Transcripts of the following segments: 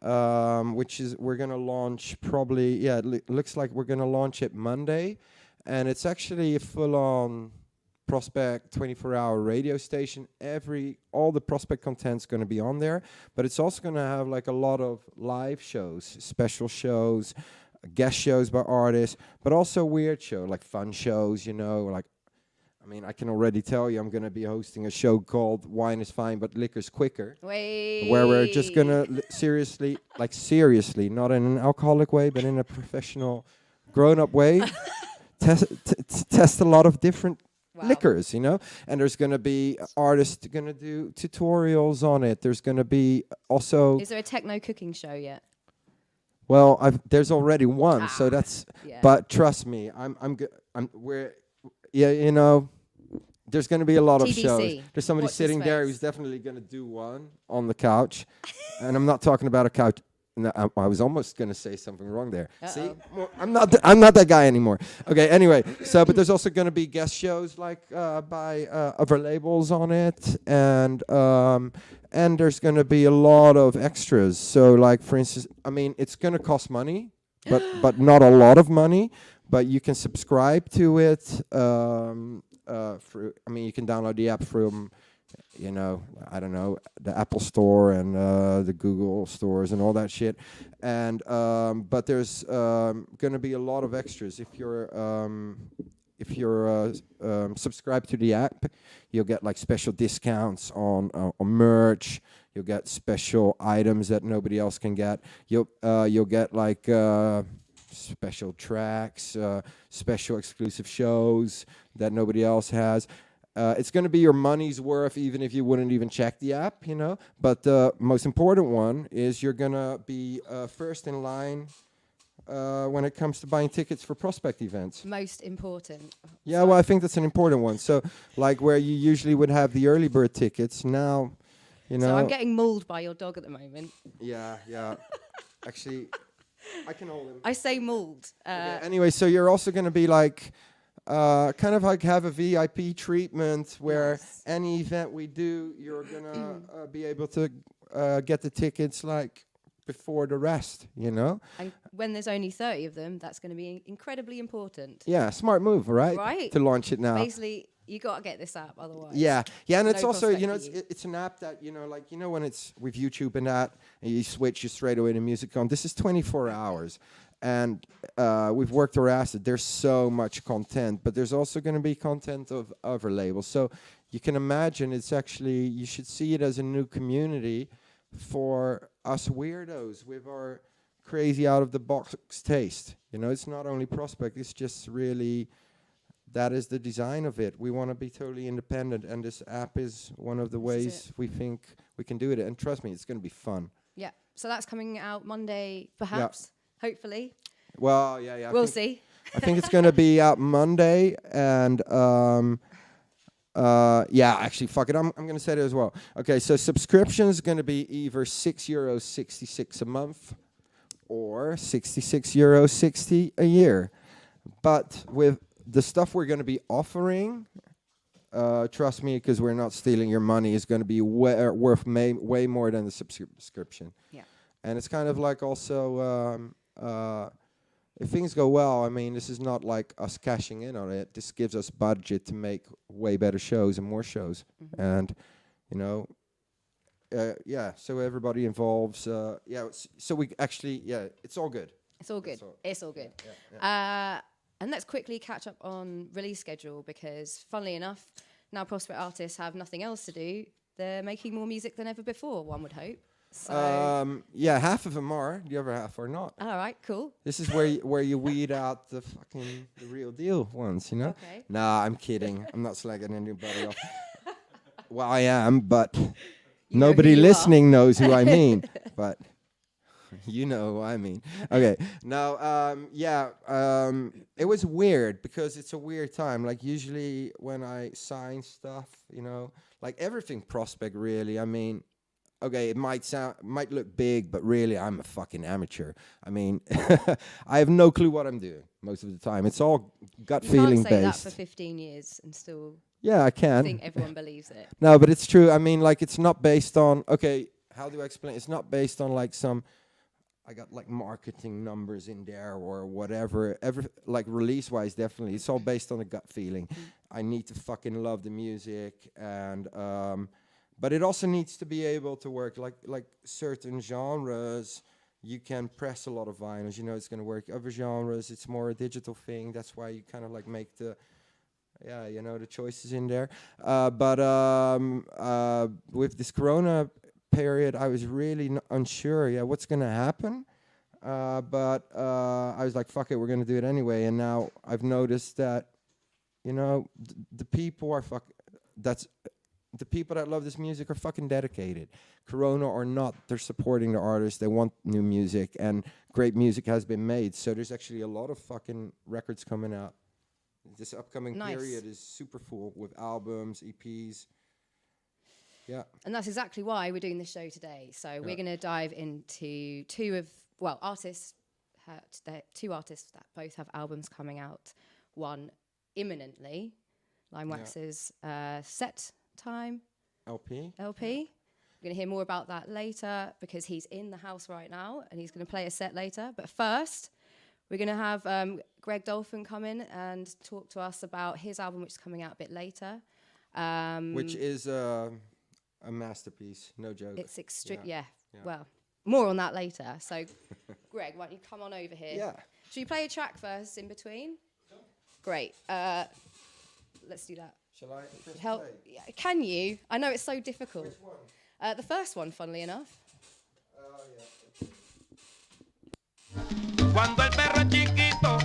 which is we're gonna launch probably. Yeah, looks like we're gonna launch it Monday, and it's actually a full-on Prospect 24-hour radio station. All the Prospect content's going to be on there, but it's also going to have like a lot of live shows, special shows, guest shows by artists, but also weird show like fun shows. Like I mean, I can already tell you I'm going to be hosting a show called Wine is Fine but Liquor's Quicker, where we're just going to seriously, not in an alcoholic way, but in a professional, grown-up way, test a lot of different liquors, and there's going to be artists going to do tutorials on it. There's going to be also... Is there a techno cooking show yet? Well, there's already one, so that's... Yeah. But trust me, there's going to be a lot TBC. Of shows. There's somebody sitting there who's definitely going to do one on the couch. And I'm not talking about a couch. No, I was almost going to say something wrong there. See, I'm not that guy anymore. Okay, anyway, but there's also going to be guest shows like by other labels on it, and there's going to be a lot of extras. So, like for instance, I mean, it's going to cost money, but not a lot of money. But you can subscribe to it. You can download the app from. I don't know, the Apple Store and the Google stores and all that shit. And but there's going to be a lot of extras. If you're subscribed to the app, you'll get like special discounts on merch. You'll get special items that nobody else can get. You'll get like special tracks, special exclusive shows that nobody else has. It's going to be your money's worth, even if you wouldn't even check the app, But the most important one is you're going to be first in line when it comes to buying tickets for Prospect events. Most important. Yeah, well, I think that's an important one. So, like where you usually would have the early bird tickets, now, So I'm getting mauled by your dog at the moment. Yeah. Actually, I can hold him. I say mauled. Okay, anyway, so you're also going to be like... kind of like have a VIP treatment where any event we do, you're gonna be able to get the tickets like before the rest, And when there's only 30 of them, that's going to be incredibly important. Yeah, smart move, right? Right. To launch it now. Basically, you got to get this app, otherwise. Yeah, and it's also, Prospect it's an app that, when it's with YouTube and that, and you switch straight away to music on. This is 24 hours. And we've worked our ass. There's so much content, but there's also going to be content of other labels. So you can imagine you should see it as a new community for us weirdos with our crazy out-of-the-box taste. It's not only Prospect, it's just really, that is the design of it. We want to be totally independent, and this app is one of the ways we think we can do it. And trust me, it's going to be fun. Yeah, so that's coming out Monday, perhaps. Yeah. Hopefully. Well, yeah. We'll see. I think it's going to be out Monday, and actually, fuck it. I'm going to say it as well. Okay, so subscription is going to be either €6.66 a month or €66.60 a year. But with the stuff we're going to be offering, trust me, because we're not stealing your money, is going to be worth way more than the subscription. Yeah. And it's kind of like also... if things go well, I mean, this is not like us cashing in on it. This gives us budget to make way better shows and more shows. Mm-hmm. And, so everybody involves. So we actually, it's all good. It's all good. It's all good. Yeah. And let's quickly catch up on release schedule, because funnily enough, now Prospect artists have nothing else to do. They're making more music than ever before, one would hope. So half of them are. The other half are not. All right, cool. This is where you weed out the real deal ones, Okay. Nah, I'm kidding. I'm not slagging anybody off. Well, I am, but nobody listening knows who I mean. But you know who I mean. Okay. Now, it was weird because it's a weird time. Like usually when I sign stuff, like everything Prospect really. I mean. Okay, it might look big, but really I'm a fucking amateur. I mean, I have no clue what I'm doing most of the time. It's all gut feeling based. You can't say that for 15 years and still I can. think everyone believes it. No, but it's true. I mean, like, it's not based on, okay, how do I explain? It's not based on, like, some I got like marketing numbers in there or whatever. Like release wise, definitely, it's all based on a gut feeling. I need to fucking love the music, and but it also needs to be able to work like certain genres. You can press a lot of vinyls, you know it's gonna work. Other genres, it's more a digital thing. That's why you kind of like make the the choices in there. But with this Corona period, I was really unsure. Yeah, what's gonna happen? But I was like, fuck it, we're gonna do it anyway. And now I've noticed that, the people are the people that love this music are fucking dedicated. Corona or not, they're supporting the artists. They want new music, and great music has been made. So there's actually a lot of fucking records coming out. This upcoming period is super full with albums, EPs. Yeah. And that's exactly why we're doing this show today. So we're going to dive into two artists that both have albums coming out. One imminently, Limewax's Set Time LP. We're going to hear more about that later because he's in the house right now and he's going to play a set later. But first, we're going to have Greg Dolphin come in and talk to us about his album, which is coming out a bit later. Which is a masterpiece, no joke. It's extreme, Well, more on that later. So, Greg, why don't you come on over here? Yeah. Should we play a track first in between? Great. Let's do that. Shall I press Help? play? Yeah, can you? I know it's so difficult. Which one? The first one, funnily enough. Cuando el perro es chiquito.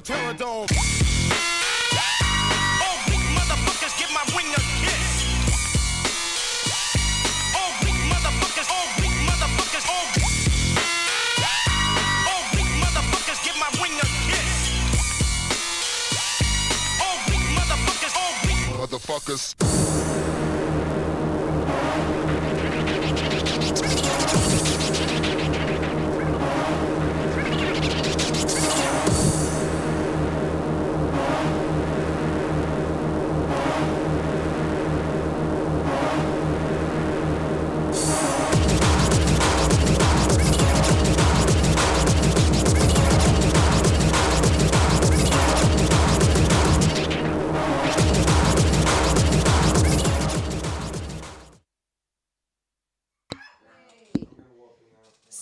Pterodome. All weak motherfuckers get my wing a kiss. All weak motherfuckers, all weak motherfuckers, all weak motherfuckers get my wing a kiss. All weak motherfuckers, all weak motherfuckers.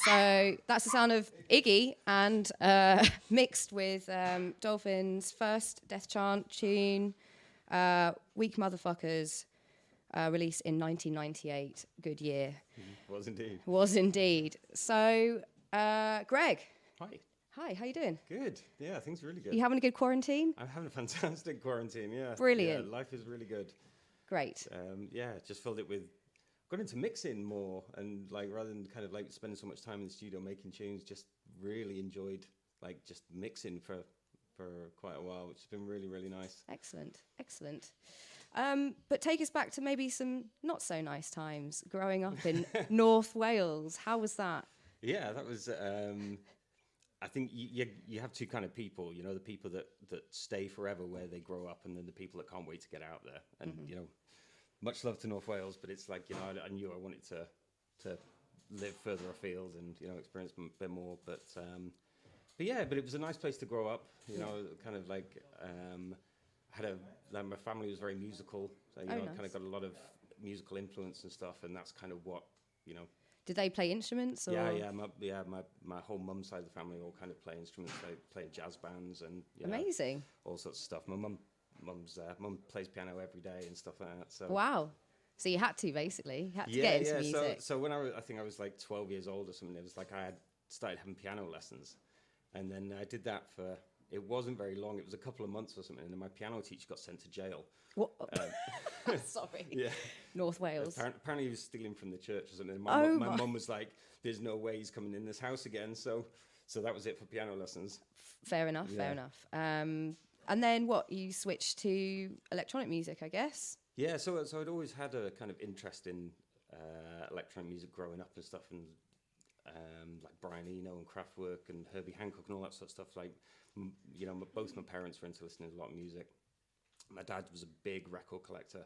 So that's the sound of Iggy, and mixed with Dolphin's first Death Chant tune, Weak Motherfuckers, released in 1998. Good year. Was indeed. Was indeed. So, Greg. Hi. Hi, how you doing? Good. Yeah, things are really good. You having a good quarantine? I'm having a fantastic quarantine, yeah. Brilliant. Yeah, life is really good. Great. Yeah, just filled it with... Got into mixing more, and like rather than kind of like spending so much time in the studio making tunes, just really enjoyed like just mixing for quite a while, which has been really, really nice. Excellent, excellent. But take us back to maybe some not so nice times growing up in North Wales. How was that? Yeah, that was... I think you have two kind of people, you know, the people that stay forever where they grow up, and then the people that can't wait to get out there. And, you know, much love to North Wales, but it's like, you know, I knew I wanted to live further afield and, you know, experience a bit more. But yeah, but it was a nice place to grow up, you know, kind of like, my family was very musical. So, you know, nice. kind of got a lot of musical influence and stuff, and that's kind of what, you know. Did they play instruments? Or? My whole mum's side of the family all kind of play instruments. They play in jazz bands and Amazing. All sorts of stuff. My mum plays piano every day and stuff like that. So wow. So you had to basically get into music. So when I think I was like 12 years old or something, it was like I had started having piano lessons, and then I did that for. It wasn't very long. It was a couple of months or something, and then my piano teacher got sent to jail. What? Sorry. Yeah. North Wales. Apparently he was stealing from the church or something. My my mum was like, "There's no way he's coming in this house again." So that was it for piano lessons. Fair enough. Yeah. Fair enough. And then what? You switched to electronic music, I guess. Yeah. So I'd always had a kind of interest in electronic music growing up and stuff, and like Brian Eno and Kraftwerk and Herbie Hancock and all that sort of stuff. Like, you know, both my parents were into listening to a lot of music. My dad was a big record collector,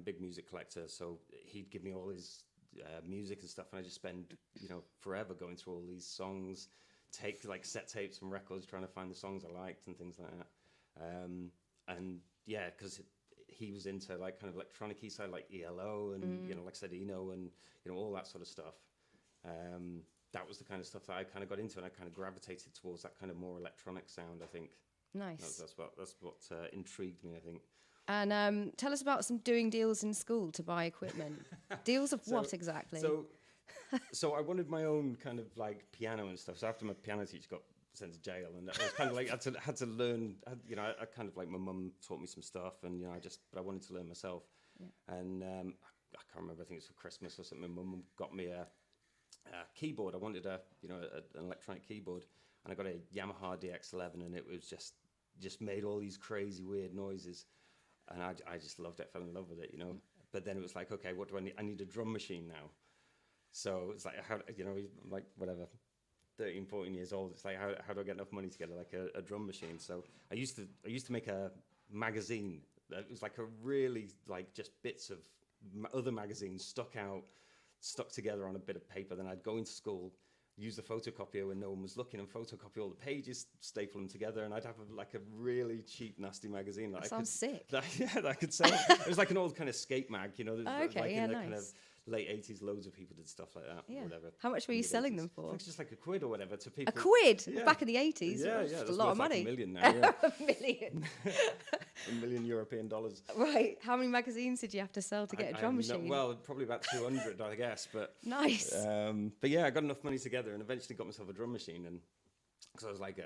big music collector, so he'd give me all his music and stuff, and I just spend, you know, forever going through all these songs, take like set tapes from records, trying to find the songs I liked and things like that. And yeah, because he was into like kind of electronic-y side, like ELO and, you know, like I said, Eno and, you know, all that sort of stuff. That was the kind of stuff that I kind of got into, and I kind of gravitated towards that kind of more electronic sound, I think. Nice. That's what intrigued me, I think. And tell us about some doing deals in school to buy equipment. Deals of what exactly? So I wanted my own kind of like piano and stuff. So after my piano teacher got sent to jail, and I was kind of like had to learn. You know, I kind of like my mum taught me some stuff, and you know, but I wanted to learn myself. Yeah. And I can't remember. I think it was for Christmas or something. My mum got me a keyboard. I wanted an electronic keyboard, and I got a Yamaha DX11, and it was just made all these crazy weird noises, and I just loved it. Fell in love with it, you know. But then it was like, okay, what do I need? I need a drum machine now. So it's like, how, you know, I'm like whatever, 13, 14 years old. It's like, how do I get enough money to get like a drum machine? So I used to make a magazine. It was like a really like just bits of other magazines stuck together on a bit of paper. Then I'd go into school, use the photocopier when no one was looking, and photocopy all the pages, staple them together, and I'd have a really cheap, nasty magazine. That sounds sick. That I could sell. It was like an old kind of skate mag, you know. Okay, like yeah, in the nice. kind of late 80s, loads of people did stuff like that. Yeah. Or whatever. How much were you selling them for? It's just like £1 or whatever to people. £1 Yeah. back in the 80s. Yeah, That's yeah, a lot of money. Like $1 million now. Yeah. $1 million. $1 million European dollars. Right. How many magazines did you have to sell to get a drum machine? Well, probably about 200, I guess. But nice. But yeah, I got enough money together and eventually got myself a drum machine, and because I was like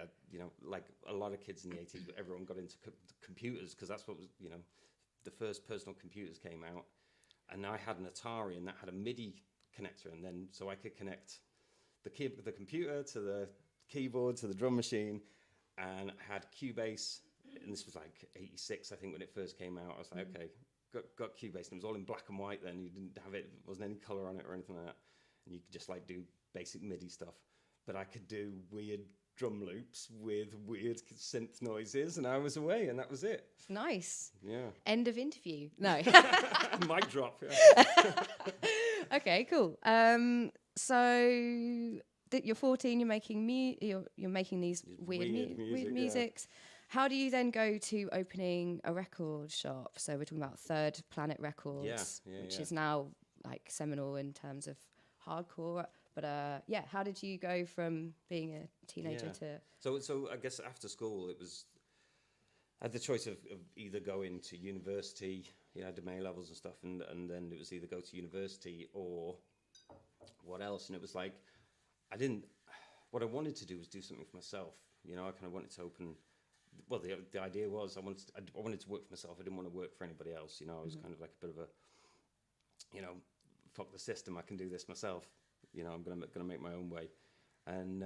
like a lot of kids in the 80s, everyone got into computers because that's what was, the first personal computers came out, and I had an Atari and that had a MIDI connector, and then so I could connect the computer to the keyboard to the drum machine, and I had Cubase, and this was like 86 I think when it first came out. I was like, okay, got Cubase, and it was all in black and white then. You didn't have it, wasn't any color on it or anything like that, and you could just like do basic MIDI stuff, but I could do weird drum loops with weird synth noises, and I was away, and that was it. Nice. Yeah. End of interview. No. Mic drop. Yeah. Okay, cool. So you're 14. You're making you're making these weird musics. Yeah. How do you then go to opening a record shop? So we're talking about Third Planet Records, which is now like seminal in terms of hardcore. But how did you go from being a teenager to? So I guess after school I had the choice of either going to university, I did my A-levels and stuff, and then it was either go to university or what else. And it was like what I wanted to do was do something for myself. I kind of wanted to open. Well, the idea was I wanted to work for myself. I didn't want to work for anybody else. I was kind of like a bit of a, fuck the system. I can do this myself. I'm gonna make my own way. And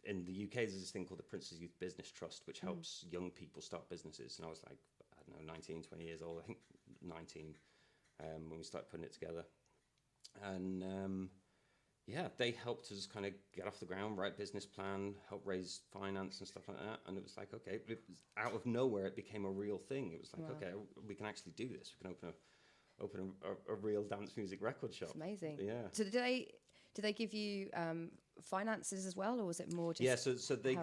in the UK, there's this thing called the Prince's Youth Business Trust, which helps young people start businesses. And I was like, I don't know, 19, 20 years old. I think 19 when we started putting it together. And they helped us kind of get off the ground, write business plan, help raise finance and stuff like that. And it was like, okay, it was out of nowhere, it became a real thing. It was like, okay, we can actually do this. We can open a real dance music record shop. It's amazing. Yeah. So did they give you finances as well, or was it more just? Yeah. So they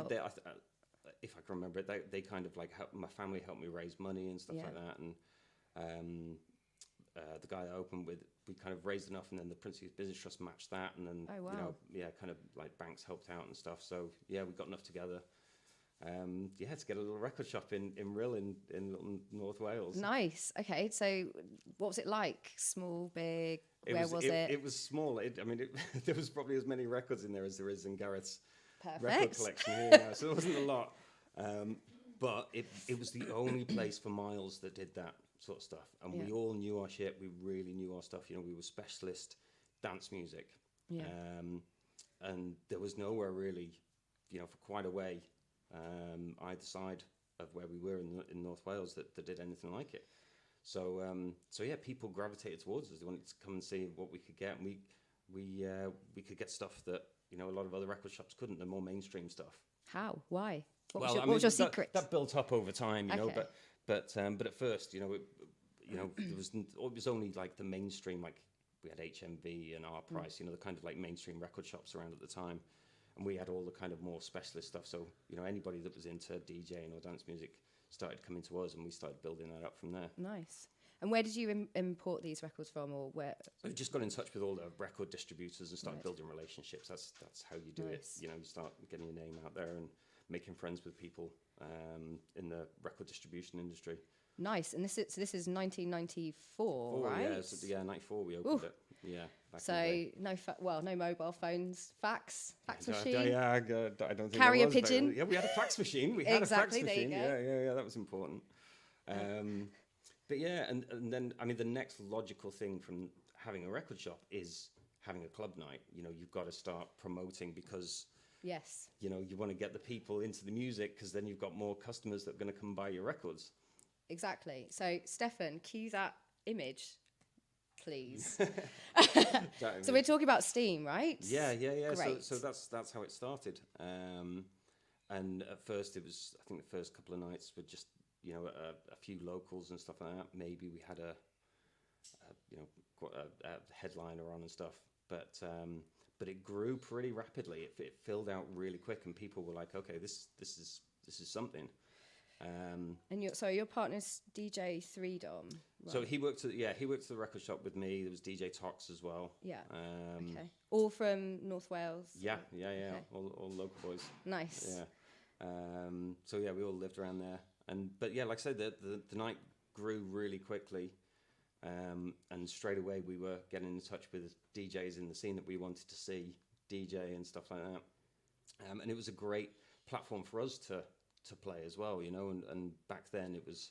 if I can remember it, they kind of like my family helped me raise money and stuff like that. And the guy I opened with, we kind of raised enough, and then the Prince's Youth Business Trust matched that, and then kind of like banks helped out and stuff. So we got enough together. To get a little record shop in Rhyl in little North Wales. Nice. Okay, so what was it like? Small, big? Where was it? It was small. There was probably as many records in there as there is in Gareth's record collection here. So it wasn't a lot. But it was the only place for miles that did that sort of stuff. And we all knew our shit. We really knew our stuff. We were specialist dance music. Yeah. And there was nowhere really, for quite a way, either side of where we were in North Wales that did anything like it. So people gravitated towards us. They wanted to come and see what we could get, and we could get stuff that a lot of other record shops couldn't. The more mainstream stuff. How? Why? What was your secret? That built up over time, But at first, it was only like the mainstream, like we had HMV and Our Price, the kind of like mainstream record shops around at the time. And we had all the kind of more specialist stuff. So, anybody that was into DJing or dance music started coming to us, and we started building that up from there. Nice. And where did you import these records from, or where? So we just got in touch with all the record distributors and started building relationships. That's how you do it. You start getting your name out there and making friends with people in the record distribution industry. Nice. And this is 1994, right? Yeah, 94 we opened it. Yeah. So no mobile phones, fax machine. I don't think carrier pigeon. Yeah, we had a fax machine. We had a fax machine. Yeah, that was important. But and then the next logical thing from having a record shop is having a club night. You've got to start promoting because you want to get the people into the music, because then you've got more customers that are going to come buy your records. Exactly. So Stefan, cue that image, please. So we're talking about Steam, right? Yeah. Great. So that's how it started. And at first it was, I think the first couple of nights were just, a few locals and stuff like that. Maybe we had a headliner on and stuff, but it grew pretty rapidly. It filled out really quick, and people were like, okay, this is something. And your partner's DJ 3Dom. Right? So he worked at the record shop with me. There was DJ Tox as well. Yeah. Okay. All from North Wales. Yeah. Okay. All local boys. Nice. Yeah. We all lived around there, but like I said, the night grew really quickly, and straight away we were getting in touch with DJs in the scene that we wanted to see DJ and stuff like that. And it was a great platform for us to play as well, you know. And back then it was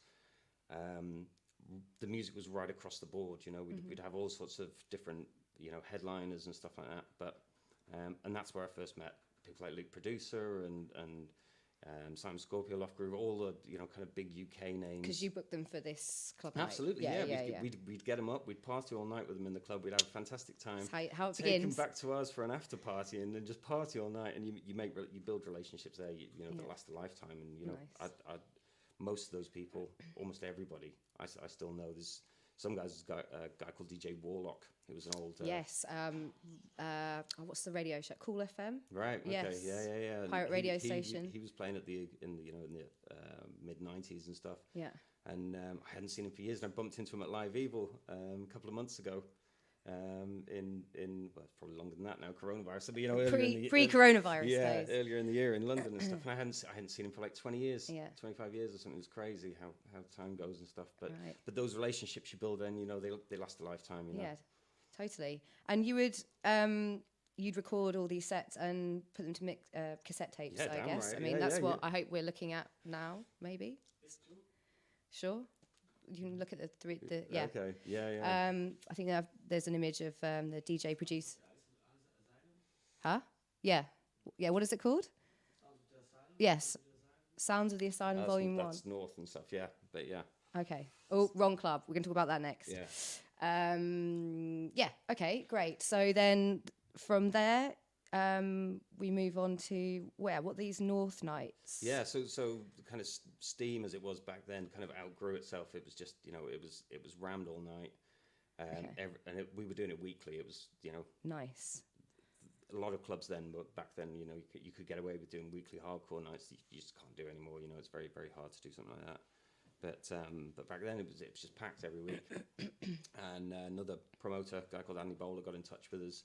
the music was right across the board, you know. We'd have all sorts of different, you know, headliners and stuff like that. But and that's where I first met people like Luke Producer and Simon Scorpio, Loft Groove, all the, you know, kind of big UK names. Because you booked them for this club night. Absolutely, yeah. We'd get them up, we'd party all night with them in the club, we'd have a fantastic time. That's how it Take them begins. back to us for an after party and then just party all night, and you build relationships there, you know, that last a lifetime. And, you know, Nice. I most of those people, almost everybody, I still know. There's some guys, a guy called DJ Warlock, who was an old... Yes. What's the radio show? Cool FM? Right. Okay. Yes. Yeah. And Pirate radio station. He was playing at the mid '90s and stuff. Yeah. And I hadn't seen him for years, and I bumped into him at Live Evil a couple of months ago. In well, it's probably longer than that now, coronavirus. But, you know, Pre-coronavirus yeah, days. earlier in the year in London and stuff. And I hadn't seen him for like 20 years, Yeah. 25 years or something. It's crazy how time goes and stuff. But Right. but those relationships you build, then, you know, they last a lifetime. You know. Yeah, totally. And you would you'd record all these sets and put them to cassette tapes, Yeah, I damn guess. right. I mean, Yeah, that's yeah, what yeah. I hope we're looking at now, maybe. Sure. You can look at the yeah. Okay. Yeah. I think there's an image of the DJ producer. Huh? Yeah. Yeah, what is it called? Yes. Sounds of the Asylum Volume 1. That's North and stuff. Yeah. But yeah. Okay. Oh, wrong club. We're going to talk about that next. Yeah. Yeah. Okay. Great. So then from there, we move on to where? What are these North nights? Yeah, so kind of Steam as it was back then kind of outgrew itself. It was just, you know, it was rammed all night, we were doing it weekly. It was, you know, Nice. a lot of clubs then, but back then, you know, you could get away with doing weekly hardcore nights. You just can't do anymore. You know, it's very, very hard to do something like that. But back then it was just packed every week. And another promoter, a guy called Andy Bowler, got in touch with us.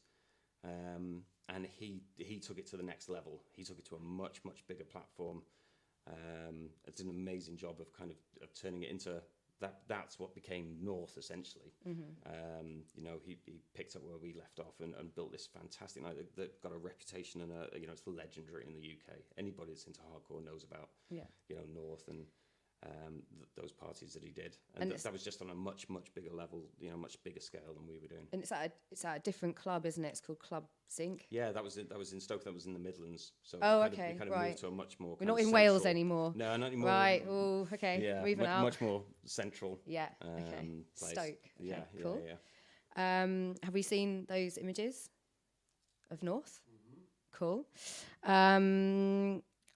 And he took it to the next level. He took it to a much, much bigger platform. It's an amazing job of kind of turning it into that's what became North, essentially. You know, he picked up where we left off and built this fantastic night that got a reputation and you know, it's legendary in the UK. Anybody that's into hardcore knows about, you know, North and those parties that he did, and that was just on a much, much bigger level, you know, much bigger scale than we were doing. And it's at a different club, isn't it? It's called Club Zinc. Yeah, that was in Stoke. That was in the Midlands. So Oh, we okay, kind of right. moved to a much more. We're kind not of in Wales central- anymore. No, not anymore. Right. Oh, okay. Yeah, Moving out. much more central. Yeah. Okay. Place. Stoke. Okay, Yeah. Cool. Yeah. Have we seen those images of North? Mm-hmm. Cool.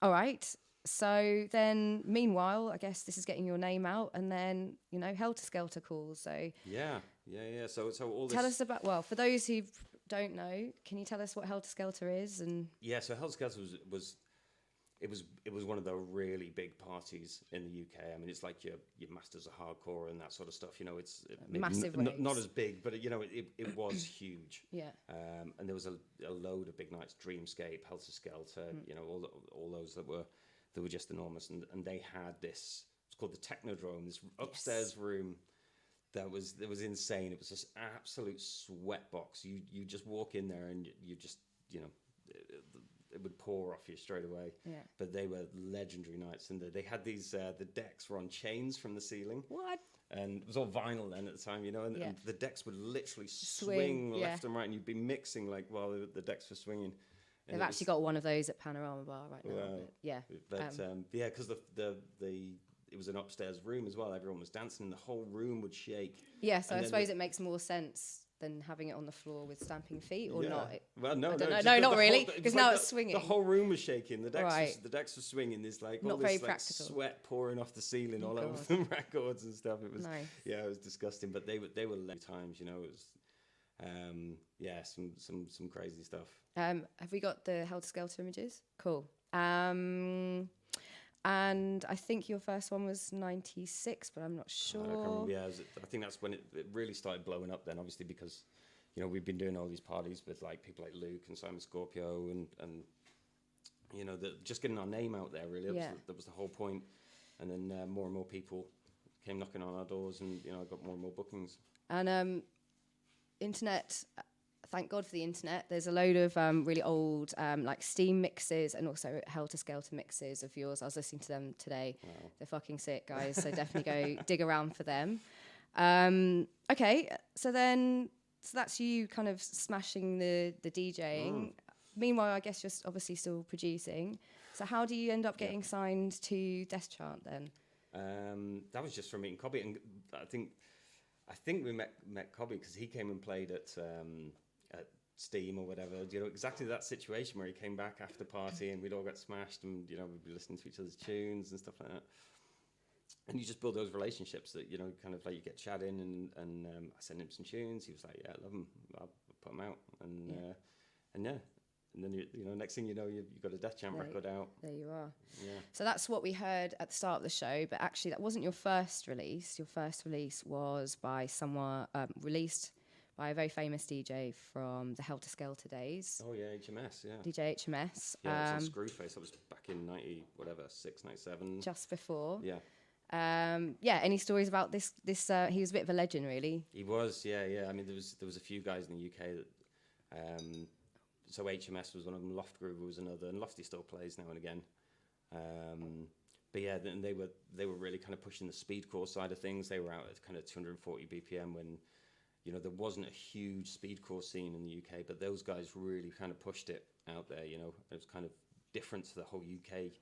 All right. So then, meanwhile, I guess this is getting your name out, and then, you know, Helter Skelter calls. So Yeah. So all this. tell us about. Well, for those who don't know, can you tell us what Helter Skelter is? And Yeah. So Hell's Skelter was one of the really big parties in the UK. I mean, it's like your Masters of Hardcore and that sort of stuff. You know, it's maybe Massive not raves. as big, but you know, it was huge. yeah, And there was a load of big nights: Dreamscape, Helter Skelter. You know, all those that were just enormous. And they had this. It's called the Technodrome. This upstairs room that was insane. It was this absolute sweat box. You just walk in there and you just, you know, it would pour off you straight away. Yeah. But they were legendary nights, and they had these. The decks were on chains from the ceiling. what? And it was all vinyl then at the time, you know, and, Yeah. and the decks would literally Swing, swing yeah. left and right, and you'd be mixing like while the decks were swinging. And They've it actually got one of those at Panorama Bar right now. Wow. But yeah. But yeah, because it was an upstairs room as well. Everyone was dancing, and the whole room would shake. Yeah, so And I then suppose it makes more sense than having it on the floor with stamping feet, or Yeah. not. Well, no, I don't know. just No, the not whole- really, it was 'cause now like it's swinging. The whole room was shaking. The Right. decks were swinging. There's like Not all very this like practical. sweat pouring off the ceiling all over God. the records and stuff. It was Nice. yeah, it was disgusting. But they were late times, you know. It was yeah, some crazy stuff. Have we got the Helter Skelter images? Cool. And I think your first one was 96, but I'm not I sure. can't remember, yeah, I think that's when it really started blowing up then, obviously, because, you know, we've been doing all these parties with like people like Luke and Simon Scorpio and you know, just getting our name out there, really. That was the whole point. And then more and more people came knocking on our doors, and, you know, I got more and more bookings. And internet thank God for the internet. There's a load of really old like Steam mixes and also Helter Skelter mixes of yours. I was listening to them today. Wow. They're fucking sick, guys. So definitely go dig around for them. Okay, so that's you kind of smashing the DJing. Meanwhile, I guess you're obviously still producing. So how do you end up getting signed to Death Chant then? That was just from meeting Cobby, and I think we met Cobby because he came and played at Steam or whatever. You know, exactly that situation where he came back after party and we'd all got smashed, and you know, we'd be listening to each other's tunes and stuff like that. And you just build those relationships that, you know, kind of like you get chatting, and I sent him some tunes. He was like, "Yeah, I love them. I'll put them out." And and then you know, next thing you know, you've got a Death Chant record out. There you are. Yeah. So that's what we heard at the start of the show, but actually that wasn't your first release. Your first release was by someone released by a very famous DJ from the Helter Skelter days. Oh yeah, HMS, yeah. DJ HMS. Yeah, it was on Screwface. That was back in 96, 97. Just before. Yeah. Any stories about this? He was a bit of a legend, really. He was, yeah. I mean, there was a few guys in the UK that. So HMS was one of them. Loft Groover was another, and Lofty still plays now and again. But yeah, then they were really kind of pushing the speedcore side of things. They were out at kind of 240 BPM when, you know, there wasn't a huge speedcore scene in the UK, but those guys really kind of pushed it out there. You know, it was kind of different to the whole UK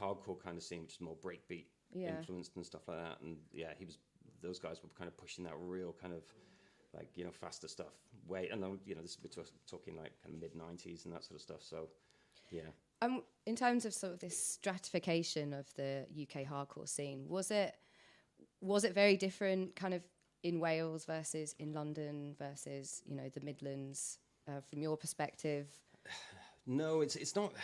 hardcore kind of scene, which is more breakbeat influenced and stuff like that. And yeah, those guys were kind of pushing that real kind of, like, you know, faster stuff. And you know, we're talking like kind of mid-90s and that sort of stuff. So, yeah. In terms of sort of this stratification of the UK hardcore scene, was it very different, kind of in Wales versus in London versus, you know, the Midlands, from your perspective? No, it's not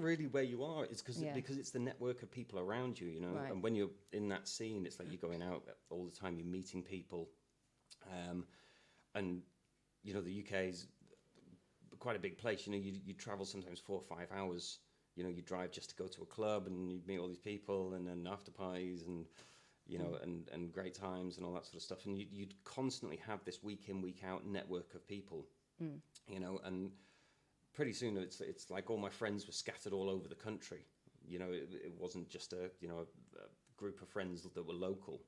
really where you are. It's because it's the network of people around you, you know. Right. And when you're in that scene, it's like you're going out all the time. You're meeting people. And, you know, the UK is quite a big place. You know, you travel sometimes 4 or 5 hours. You know, you drive just to go to a club and you meet all these people, and then after parties and, you know, and great times and all that sort of stuff. And you'd constantly have this week in, week out network of people, you know, and pretty soon it's like all my friends were scattered all over the country. You know, it wasn't just a group of friends that were local.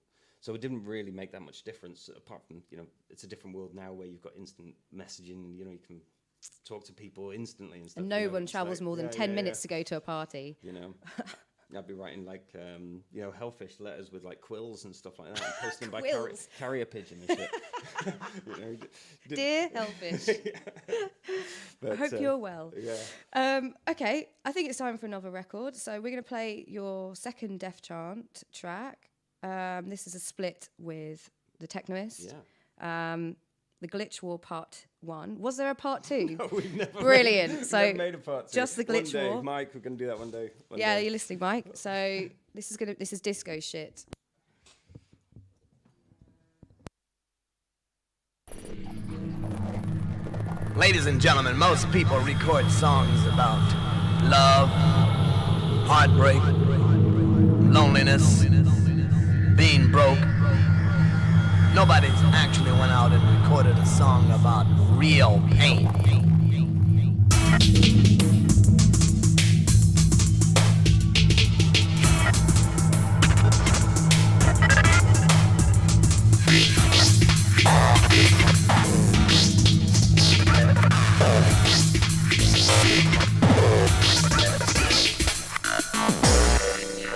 So it didn't really make that much difference, apart from, you know, it's a different world now where you've got instant messaging, you know, you can talk to people instantly and stuff. And no one travels more than 10 minutes to go to a party. You know, I'd be writing like, you know, Hellfish letters with like quills and stuff like that, and posting them by carrier pigeon and shit. You know, Dear Hellfish, but, I hope you're well. Yeah. Okay, I think it's time for another record. So we're going to play your second Death Chant track. This is a split with the Technoist. Yeah. The Glitch War Part 1. Was there a Part 2? No, we've never Brilliant. Never made a Part 2. Just the Glitch one day, War. Mike, we're going to do that one day. Yeah, you're listening, Mike. So this is disco shit. Ladies and gentlemen, most people record songs about love, heartbreak, loneliness, being broke. Nobody's actually went out and recorded a song about real pain.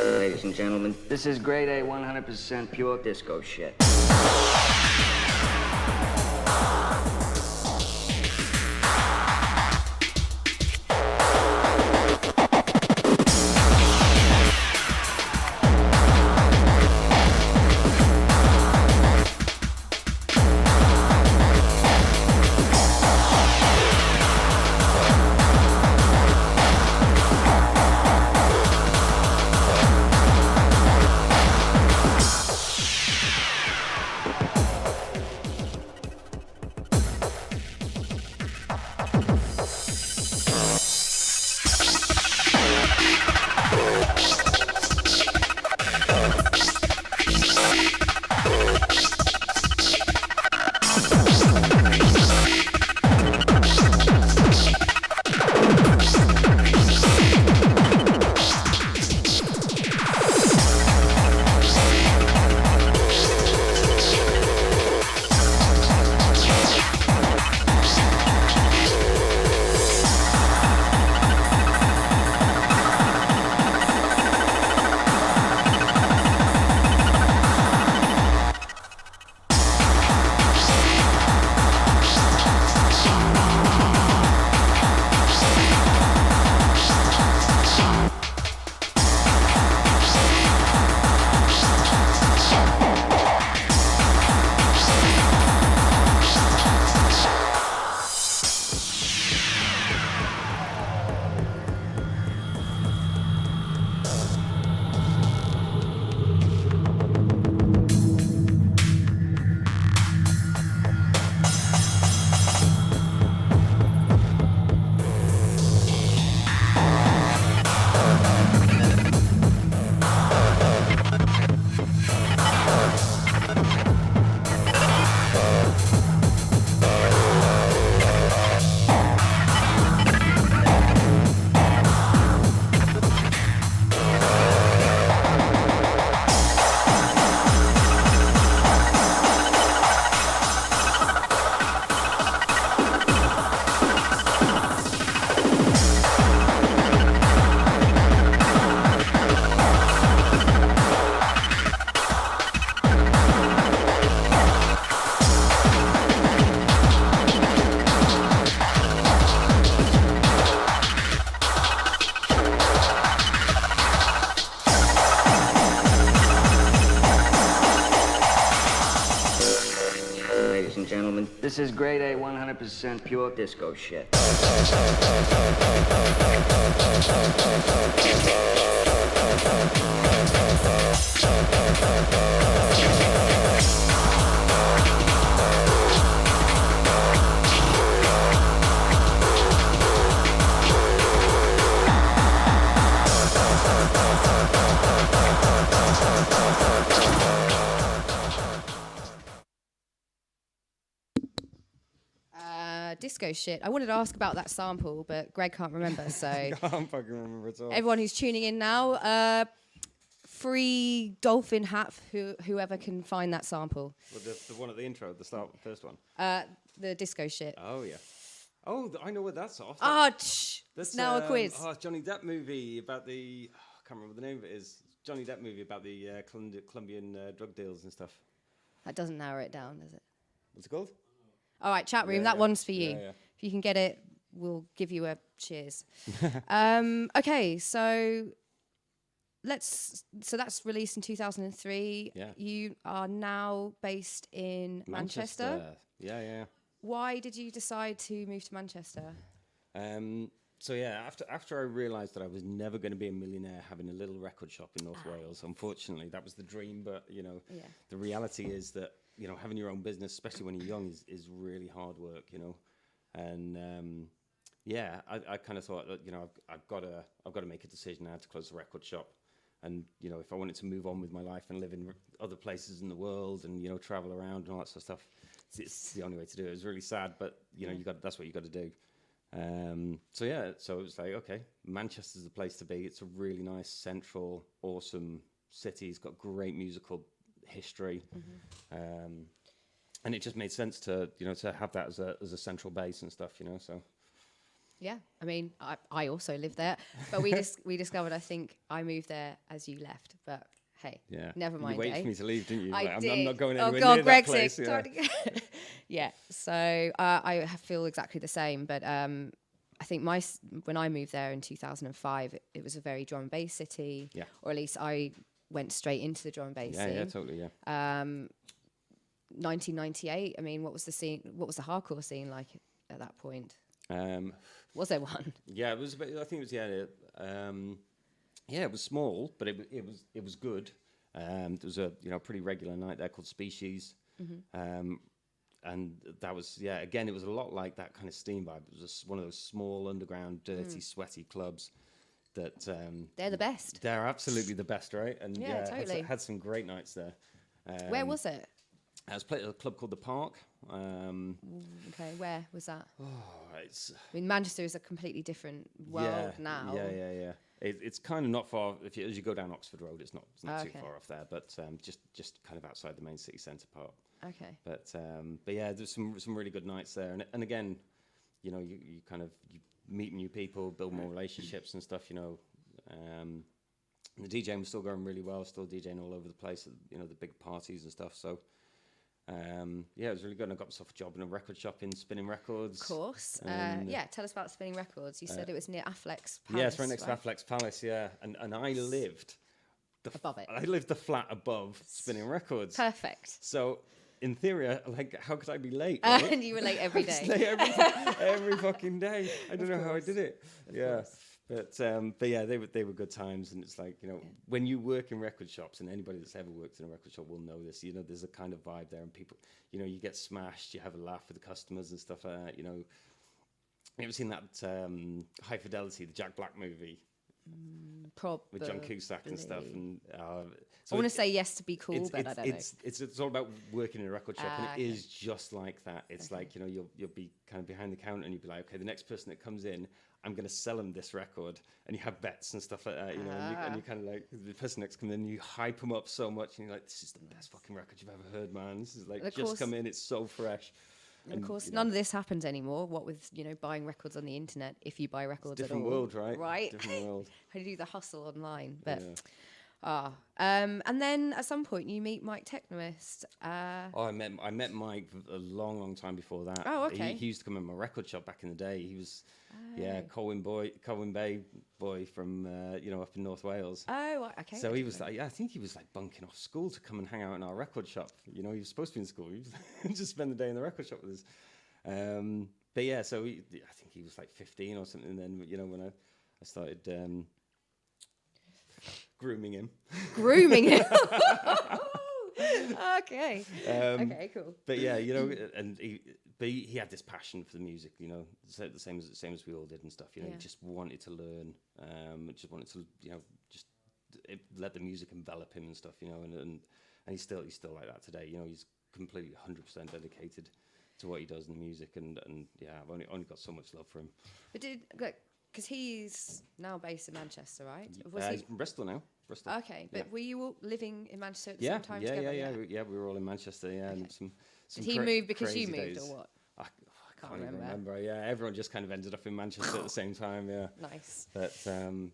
Ladies and gentlemen, this is grade A 100% pure disco shit. gentlemen. This is grade A 100% pure disco shit. Disco shit. I wanted to ask about that sample, but Greg can't remember. So I can't fucking remember at all. everyone who's tuning in now, free dolphin hat. Whoever can find that sample. Well, the one at the intro, the start, the first one. The disco shit. Oh yeah. Oh, I know what that's off. It's now a quiz. Johnny Depp movie about the. I can't remember what the name of it is. Johnny Depp movie about the Colombian drug deals and stuff. That doesn't narrow it down, does it? What's it called? All right, chat room. Yeah, that yeah. one's for you. Yeah, yeah. If you can get it, we'll give you a cheers. Okay, so so that's released in 2003. Yeah. You are now based in Manchester. Yeah. Why did you decide to move to Manchester? So yeah, after I realised that I was never going to be a millionaire having a little record shop in North Wales, unfortunately, that was the dream. But the reality is that having your own business, especially when you're young, is really hard work. And I kind of thought that I've got to make a decision now to close the record shop. And if I wanted to move on with my life and live in other places in the world and travel around and all that sort of stuff, it's the only way to do it. It was really sad, but that's what you got to do. So it was like, okay, Manchester's the place to be. It's a really nice, central, awesome city. It's got great musical history, and it just made sense to have that as a central base and stuff. So. Yeah, I mean, I also lived there, but we discovered, I think I moved there as you left, but hey, never mind. You waited for me to leave, didn't you? I did. I'm not going oh anywhere God, near that Brexit. place. Yeah, so I feel exactly the same, but I think when I moved there in 2005, it was a very drum and bass city, or at least I went straight into the drum and bass scene. Yeah, totally, yeah. 1998, I mean, what was the hardcore scene like at that point? Was there one? Yeah, it was. I think it was. It was small, but it was good. There was a pretty regular night there called Species, and that was again, it was a lot like that kind of Steam vibe. It was one of those small underground, dirty, sweaty clubs that they're the best. They're absolutely the best, right? And totally. had some great nights there. Where was it? I was playing at a club called the Park. Okay, where was that? Oh, it's. I mean, Manchester is a completely different world now. Yeah. It's kind of not far. As you go down Oxford Road, it's not too far off there, but just kind of outside the main city centre part. Okay. But yeah, there's some really good nights there, and again, you meet new people, build more relationships and stuff. The DJing was still going really well, still DJing all over the place, the big parties and stuff. So. It was really good. And I got myself a job in a record shop in Spinning Records. Of course. Tell us about Spinning Records. You said it was near Affleck's Palace. Yeah, it's right next to Affleck's Palace, yeah. And I lived... above it. I lived the flat above Spinning Records. Perfect. So, in theory, how could I be late? Right? And you were late every day. every fucking day. I don't know how I did it. But yeah, they were good times, and it's like when you work in record shops, and anybody that's ever worked in a record shop will know this. There's a kind of vibe there, and people, you get smashed, you have a laugh with the customers and stuff like that. You ever seen that High Fidelity, the Jack Black movie? Probably. With John Cusack and stuff, and I want to say yes to be cool, but I don't know. It's all about working in a record shop, and it is just like that. It's like you'll be kind of behind the counter, and you'll be like, okay, the next person that comes in, I'm going to sell them this record, and you have bets and stuff like that, and you kind of like the person next comes in, you hype them up so much, and you're like, this is the best fucking record you've ever heard, man. This is like just come in, it's so fresh. And of course, none of this happens anymore. What with buying records on the internet, if you buy records It's a different at all, world, right? Right. Different world. How do you do the hustle online? But And then at some point you meet Mike Technoist. Oh, I met Mike a long time before that. Oh, okay. He used to come in my record shop back in the day. He was, Colwyn Bay boy from up in North Wales. Oh, okay. So he was like, I think he was like bunking off school to come and hang out in our record shop. You know, he was supposed to be in school. He was just spend the day in the record shop with us. But yeah, so I think he was like 15 or something. And then when I started grooming him. Grooming him. Okay. Okay, cool. But yeah, and he had this passion for the music, so the same as we all did and stuff. He just wanted to learn, just wanted to, just let the music envelop him and stuff, and he's still like that today. He's completely 100% dedicated to what he does in the music, and yeah, I've only got so much love for him. But because he's now based in Manchester, right? He's from Bristol now. Bristol. Okay, but were you all living in Manchester at the Yeah, same time together? yeah. We were all in Manchester. Yeah, and some Did he move because you crazy moved, days. or what? I can't even remember. Yeah, everyone just kind of ended up in Manchester at the same time. Yeah. Nice. But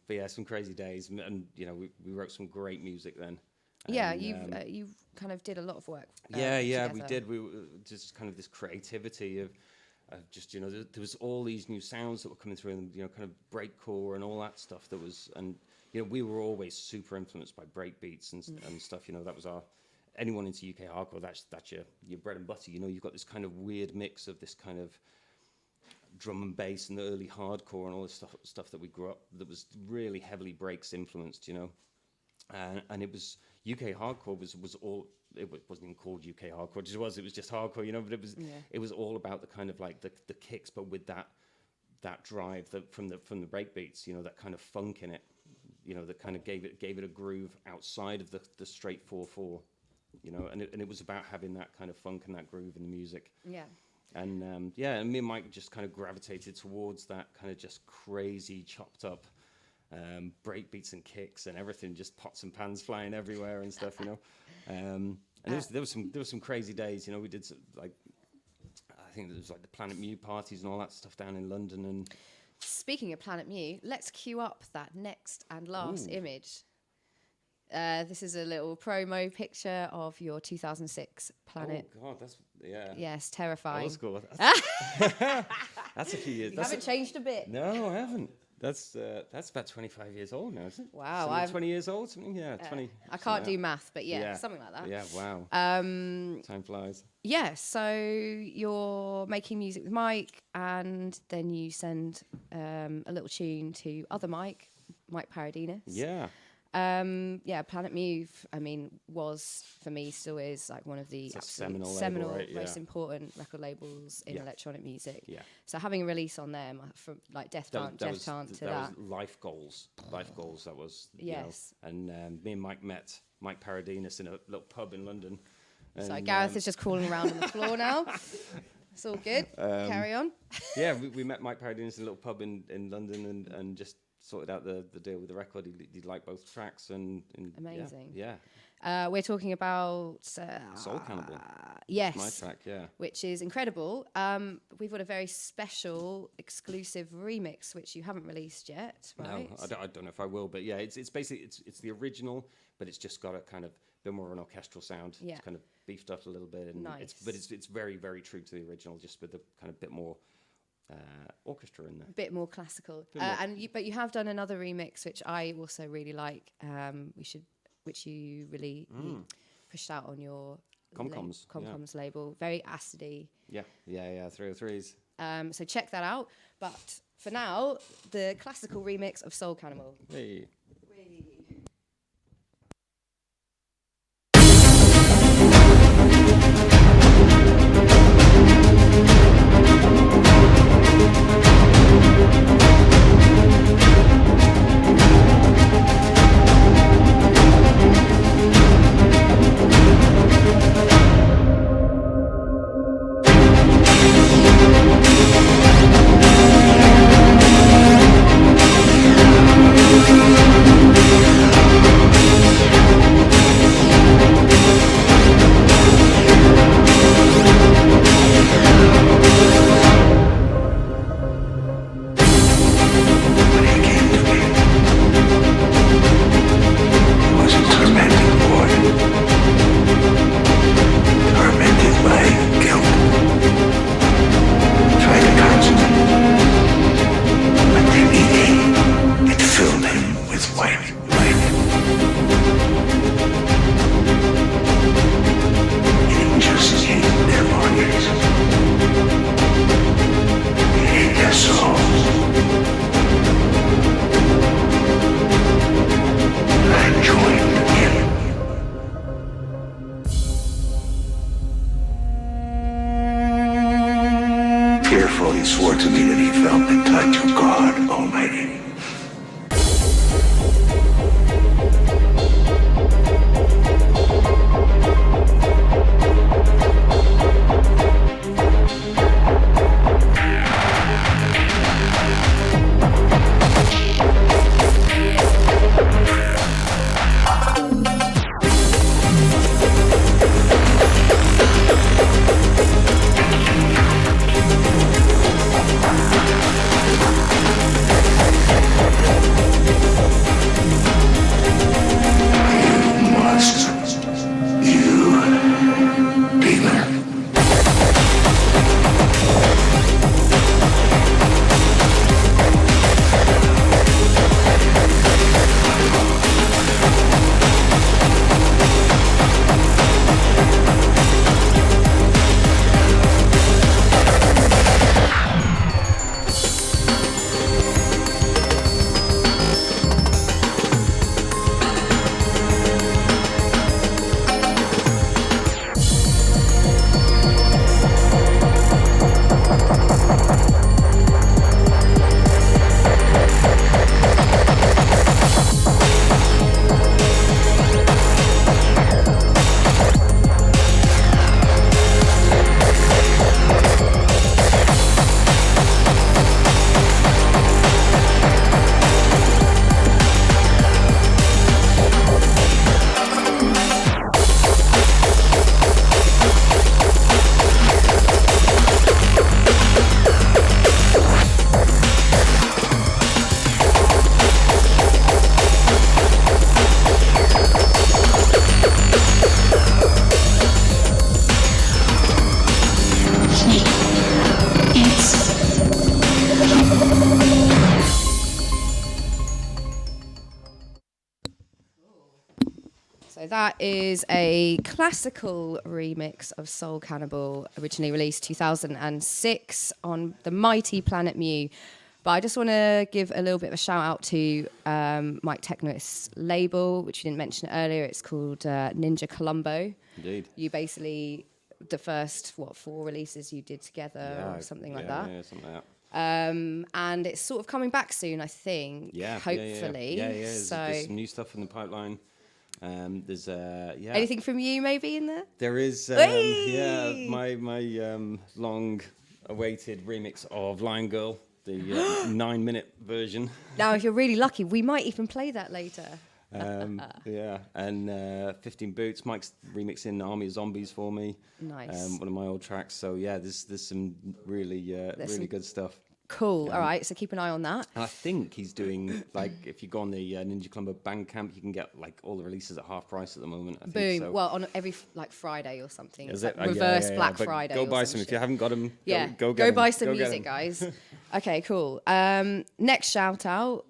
yeah, some crazy days, and we wrote some great music then. Yeah, And, you kind of did a lot of work. yeah, we together. did. We were just kind of this creativity of just there was all these new sounds that were coming through, and kind of breakcore and all that stuff. That was, and we were always super influenced by break beats and stuff. That was our. Anyone into UK hardcore, that's your bread and butter. You've got this kind of weird mix of this kind of drum and bass and the early hardcore and all this stuff that we grew up that was really heavily breaks influenced. And it was UK hardcore was all. It wasn't even called UK hardcore. It was just hardcore, But it was all about the kind of like the kicks, but with that drive from the break beats, that kind of funk in it, that kind of gave it a groove outside of the straight 4/4, and it was about having that kind of funk and that groove in the music. Yeah. And and me and Mike just kind of gravitated towards that kind of just crazy chopped up break beats and kicks and everything, just pots and pans flying everywhere and stuff, And there was some crazy days, we did like, I think there was like the Planet Mu parties and all that stuff down in London. And Speaking of Planet Mu, let's cue up that next and last image. This is a little promo picture of your 2006 Planet. Oh God, that's Yes, terrifying. Old school. That's a few years. You haven't changed a bit. No, I haven't. That's about 25 years old now, isn't it? Wow, Something 20 years old, something. Yeah, 20. I can't do math, but yeah, something like that. Yeah, wow. Time flies. Yeah, so you're making music with Mike, and then you send a little tune to other Mike Paradinas. Yeah. Planet Mu, was for me, still is like one of the It's a absolute seminal label, right? most Yeah. important record labels in Yeah. electronic music. Yeah. So having a release on them from like Death Chant to that. was Life Goals. Life Goals. That was. Yes. And me and Mike met Mike Paradinas in a little pub in London. So And, Gareth is just crawling around on the floor now. It's all good. Carry on. Yeah, we met Mike Paradinas in a little pub in London and just sorted out the deal with the record. He liked both tracks and Amazing. Yeah. We're talking about Soul Cannibal. Yes. My track, yeah. Which is incredible. We've got a very special exclusive remix which you haven't released yet, right? No, I don't know if I will, but yeah, it's basically it's the original, but it's just got a kind of bit more of an orchestral sound. Yeah. It's kind of beefed up a little bit, and Nice. it's very, very true to the original, just with a kind of bit more orchestra in there. A bit more classical. Bit more. But you have done another remix which I also really like. Which you really you pushed out on your Comcoms, label. Very acidy. Yeah, 303s. So check that out. But for now, the classical remix of Soul Cannibal. Hey. We'll be right back. fearful, he swore to me that he felt the touch of God Almighty. So that is a classical remix of Soul Cannibal, originally released 2006 on the mighty Planet Mu. But I just want to give a little bit of a shout out to Mike Technoist's label, which you didn't mention earlier. It's called Ninja Colombo. Indeed. You basically, the first, 4 releases you did together or something like that. Yeah, something like that. And it's sort of coming back soon, I think. Yeah, hopefully. Yeah. There's some new stuff in the pipeline. There's anything from you maybe in there? There is my long-awaited remix of Lion Girl, the 9-minute version. Now, if you're really lucky, we might even play that later. And 15 Boots. Mike's remixing Army of Zombies for me. Nice. One of my old tracks. So yeah, there's some really good stuff. Cool. All right, so keep an eye on that. And I think he's doing, like, if you go on the Ninja Colombo Bandcamp, you can get, like, all the releases at half price at the moment. I Boom. think so. Well, on every, Friday or something. Is it's it? like reverse Black But Friday. Go or buy some some. If shit. you haven't got them, Yeah, go get 'em. buy some Go get music, 'em. guys. Okay, cool. Next shout out.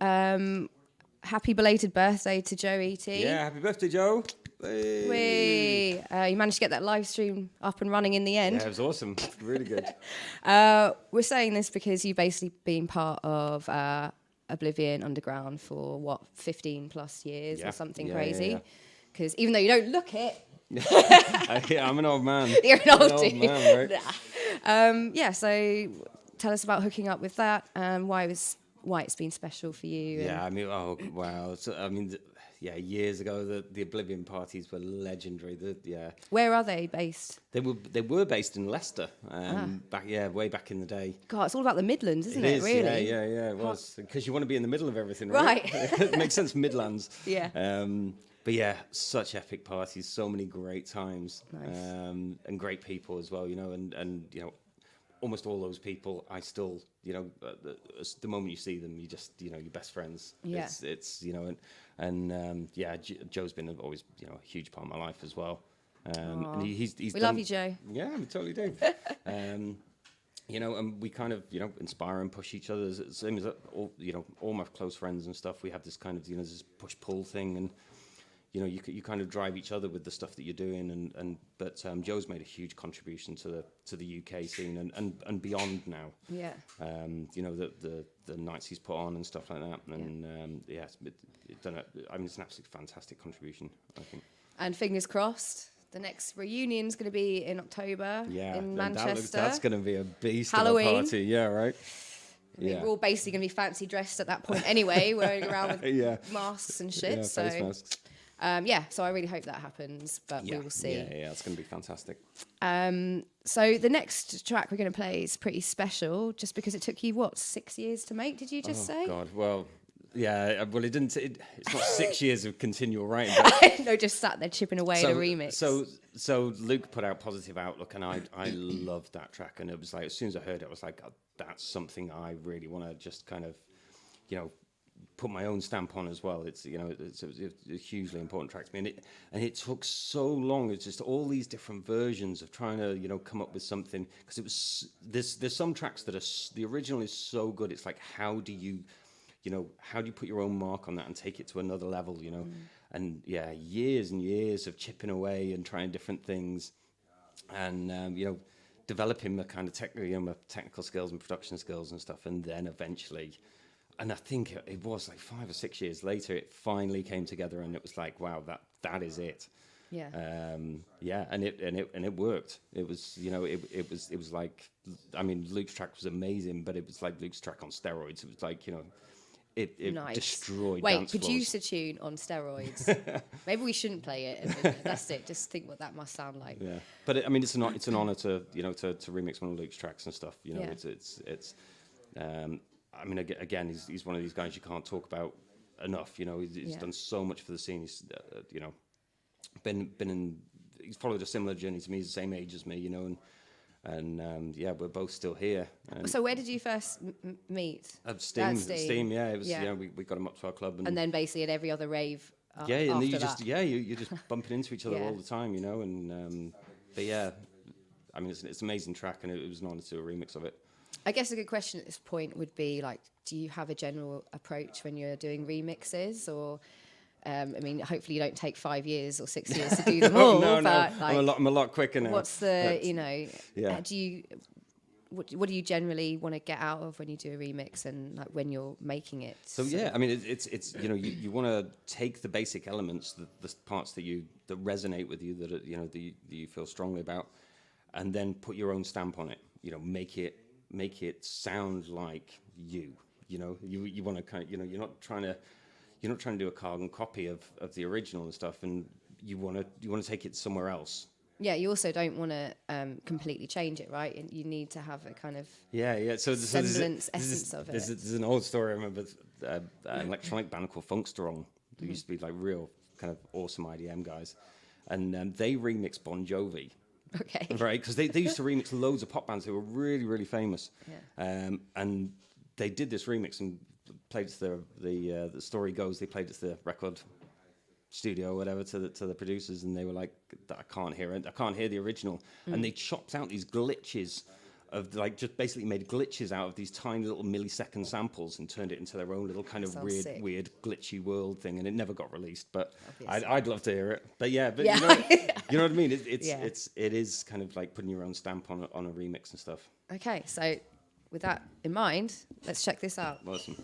Happy belated birthday to Joe E.T. Yeah, happy birthday, Joe. Hey. You managed to get that live stream up and running in the end. Yeah, it was awesome. Really good. We're saying this because you've basically been part of Oblivion Underground for 15 plus years or something crazy. Because even though you don't look it, Yeah, I'm an old man. you're an old dude. Man, right? So tell us about hooking up with that and why it's been special for you. Yeah, I mean, oh wow. So, I mean, years ago the Oblivion parties were legendary. Where are they based? They were based in Leicester. Way back in the day. God, it's all about the Midlands, isn't it? Really? Yeah, it was. Because you want to be in the middle of everything, right? It makes sense, Midlands. Yeah. But yeah, such epic parties, so many great times. Nice. And great people as well, and almost all those people I still, the moment you see them, you just, you're best friends. Yeah. It's Joe's been always, a huge part of my life as well. And he's we done, love you, Joe. Yeah, we totally do. And we kind of, inspire and push each other. Same as all my close friends and stuff. We have this kind of, this push-pull thing, and you kind of drive each other with the stuff that you're doing, but Joe's made a huge contribution to the UK scene and beyond now. Yeah. The nights he's put on and stuff like that, and it's an absolutely fantastic contribution, I think. And fingers crossed, The next reunion's going to be in October Yeah, in and Manchester. that's going to be a beast Halloween. of a party. Yeah, right. I mean, Yeah. we're all basically going to be fancy dressed at that point anyway, wearing around with Yeah. masks and shit. Yeah, so, face masks. so I really hope that happens, but Yeah, we will see. Yeah, it's going to be fantastic. So the next track we're going to play is pretty special, just because it took you, 6 years to make, did you just say? God, well, yeah, well, it didn't. It's not 6 years of continual writing. But No, just sat there chipping away at a remix. So Luke put out Positive Outlook, and I loved that track, and it was like as soon as I heard it, I was like, oh, that's something I really want to just kind of, put my own stamp on as well. It's it's a hugely important track to me, and it took so long. It's just all these different versions of trying to come up with something, because it was there's some tracks that are the original is so good. It's like how do you put your own mark on that and take it to another level, And yeah, years and years of chipping away and trying different things, and developing the kind of my technical skills and production skills and stuff, and then eventually, and I think it was like 5 or 6 years later, it finally came together, and it was like, wow, that is it. Yeah. And it worked. It was it was like, I mean, Luke's track was amazing, but it was like Luke's track on steroids. It was like it Nice. destroyed. Wait, dance floors. producer tune on steroids. Maybe we shouldn't play it. And that's it. Just think what that must sound like. Yeah, but it's an honor to to remix one of Luke's tracks and stuff. Yeah. It's I mean, again, he's one of these guys you can't talk about enough. He's done so much for the scene. He's he's followed a similar journey to me. He's the same age as me, and we're both still here. And So where did you first meet? Steam, At Steam, yeah, it was. Yeah. We got him up to our club, And then basically at every other rave. yeah, and after you that. just you're just bumping into each other Yeah. all the time, and but yeah, I mean, it's an amazing track, and it was an honor to do a remix of it. I guess a good question at this point would be like, do you have a general approach when you're doing remixes, or I mean, hopefully you don't take 5 years or 6 years to do them all. no, but I'm a lot quicker now. what's the Yeah. do you what do you generally want to get out of when you do a remix, and like when you're making it? So yeah, I mean, it's you want to take the basic elements, the parts that resonate with you, that that you feel strongly about, and then put your own stamp on it. Make it sound like you. You want to kind of you're not trying to do a carbon copy of the original and stuff, and you want to take it somewhere else. Yeah, you also don't want to completely change it, right? And you need to have a kind of So semblance, essence of it. There's an old story. I remember an electronic band called Funkstrong. They used to be like real kind of awesome IDM guys, and they remixed Bon Jovi. Okay. Right, because they used to remix loads of pop bands who were really, really famous. Yeah. And they did this remix and played it to the story goes, they played it to the record studio or whatever, to the producers, and they were like, I can't hear it. I can't hear the original. And they chopped out these glitches of just basically made glitches out of these tiny little millisecond samples and turned it into their own little kind of Sounds sick. weird glitchy world thing, and it never got released. But Obviously. I'd love to hear it. But yeah, Yeah. you know what I mean. Yeah. It is kind of like putting your own stamp on a remix and stuff. Okay, so with that in mind, let's check this out. Awesome.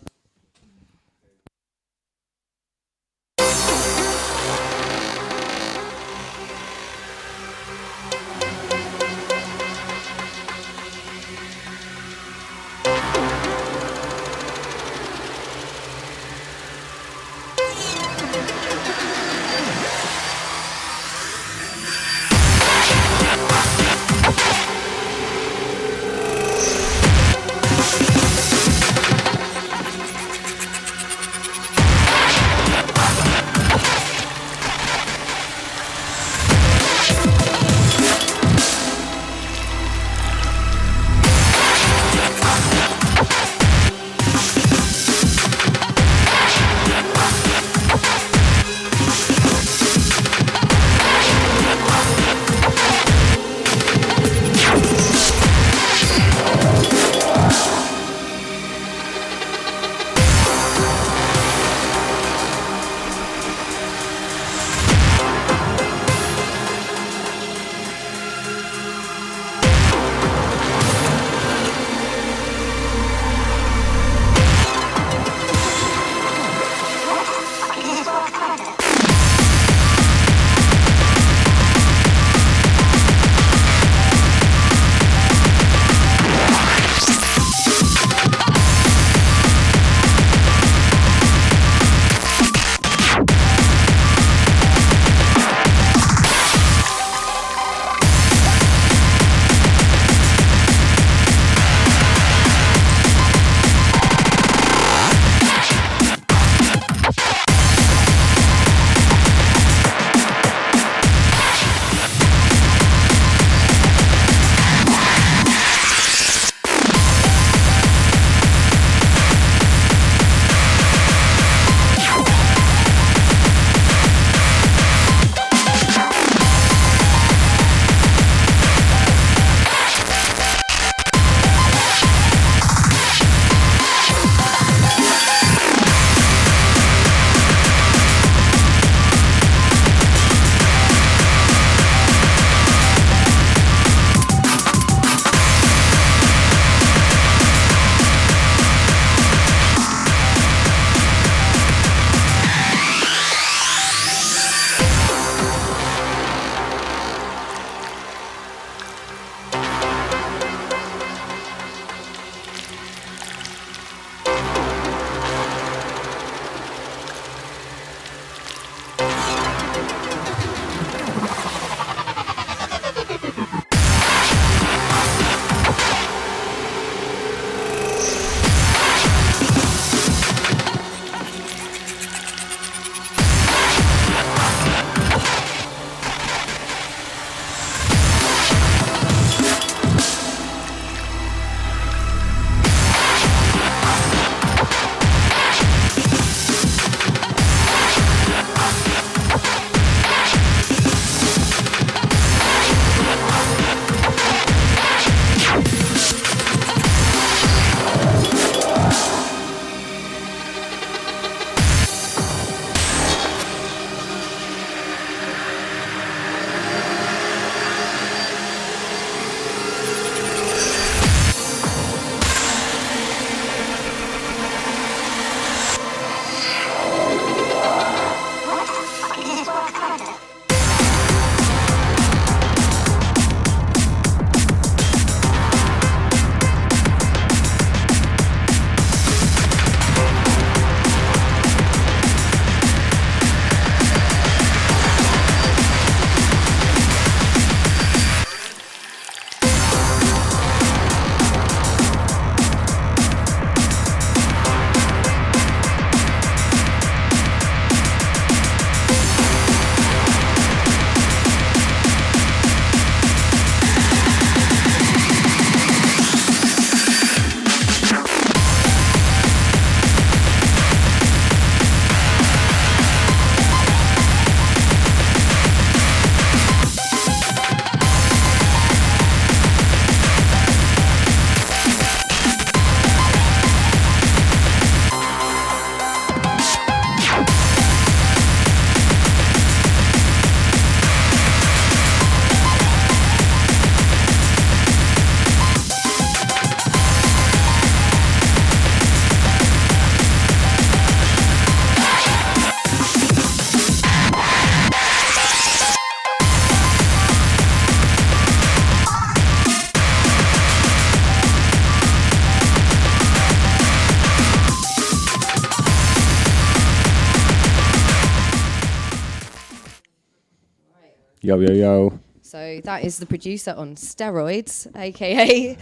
Yo, yo, yo. So that is the producer on steroids, aka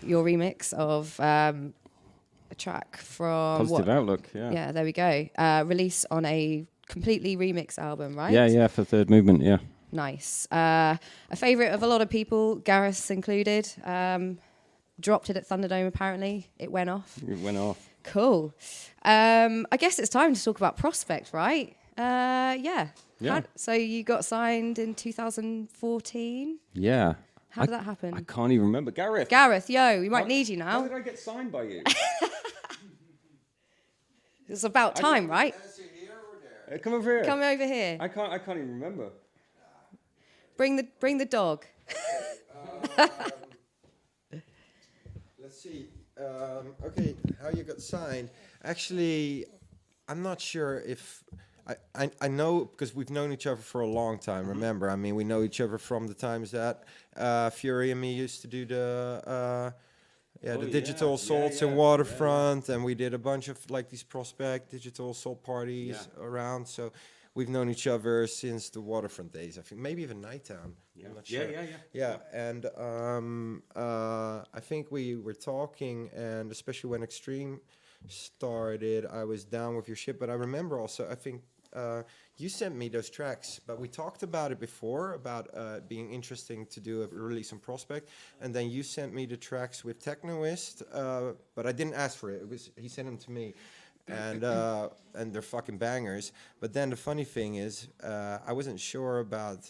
your remix of a track from Positive Outlook, yeah. Yeah, there we go. Release on a completely remix album, right? Yeah, for Third Movement, yeah. Nice. A favourite of a lot of people, Gareth included. Dropped it at Thunderdome, apparently. It went off. It went off. Cool. I guess it's time to talk about Prospect, right? Yeah. Yeah. So you got signed in 2014? Yeah. How did that happen? I can't even remember. Gareth. Gareth, yo, we might need you How now. did I get signed by you? It's about time, right? Come over here. Come over here. I can't even remember. Bring the dog. Let's see. Okay, how you got signed? Actually, I'm not sure if I know, because we've known each other for a long time. Remember, I mean, we know each other from the times that Fury and me used to do the digital assaults in Waterfront, and we did a bunch of like these Prospect digital assault parties around. So we've known each other since the Waterfront days. I think maybe even Nighttown. I'm not sure. Yeah, and I think we were talking, and especially when Extreme started, I was down with your shit. But I remember also, I think you sent me those tracks, but we talked about it before, about being interesting to do a release on Prospect, and then you sent me the tracks with Technoist, but I didn't ask for it. It was he sent them to me. And they're fucking bangers. But then the funny thing is, I wasn't sure about.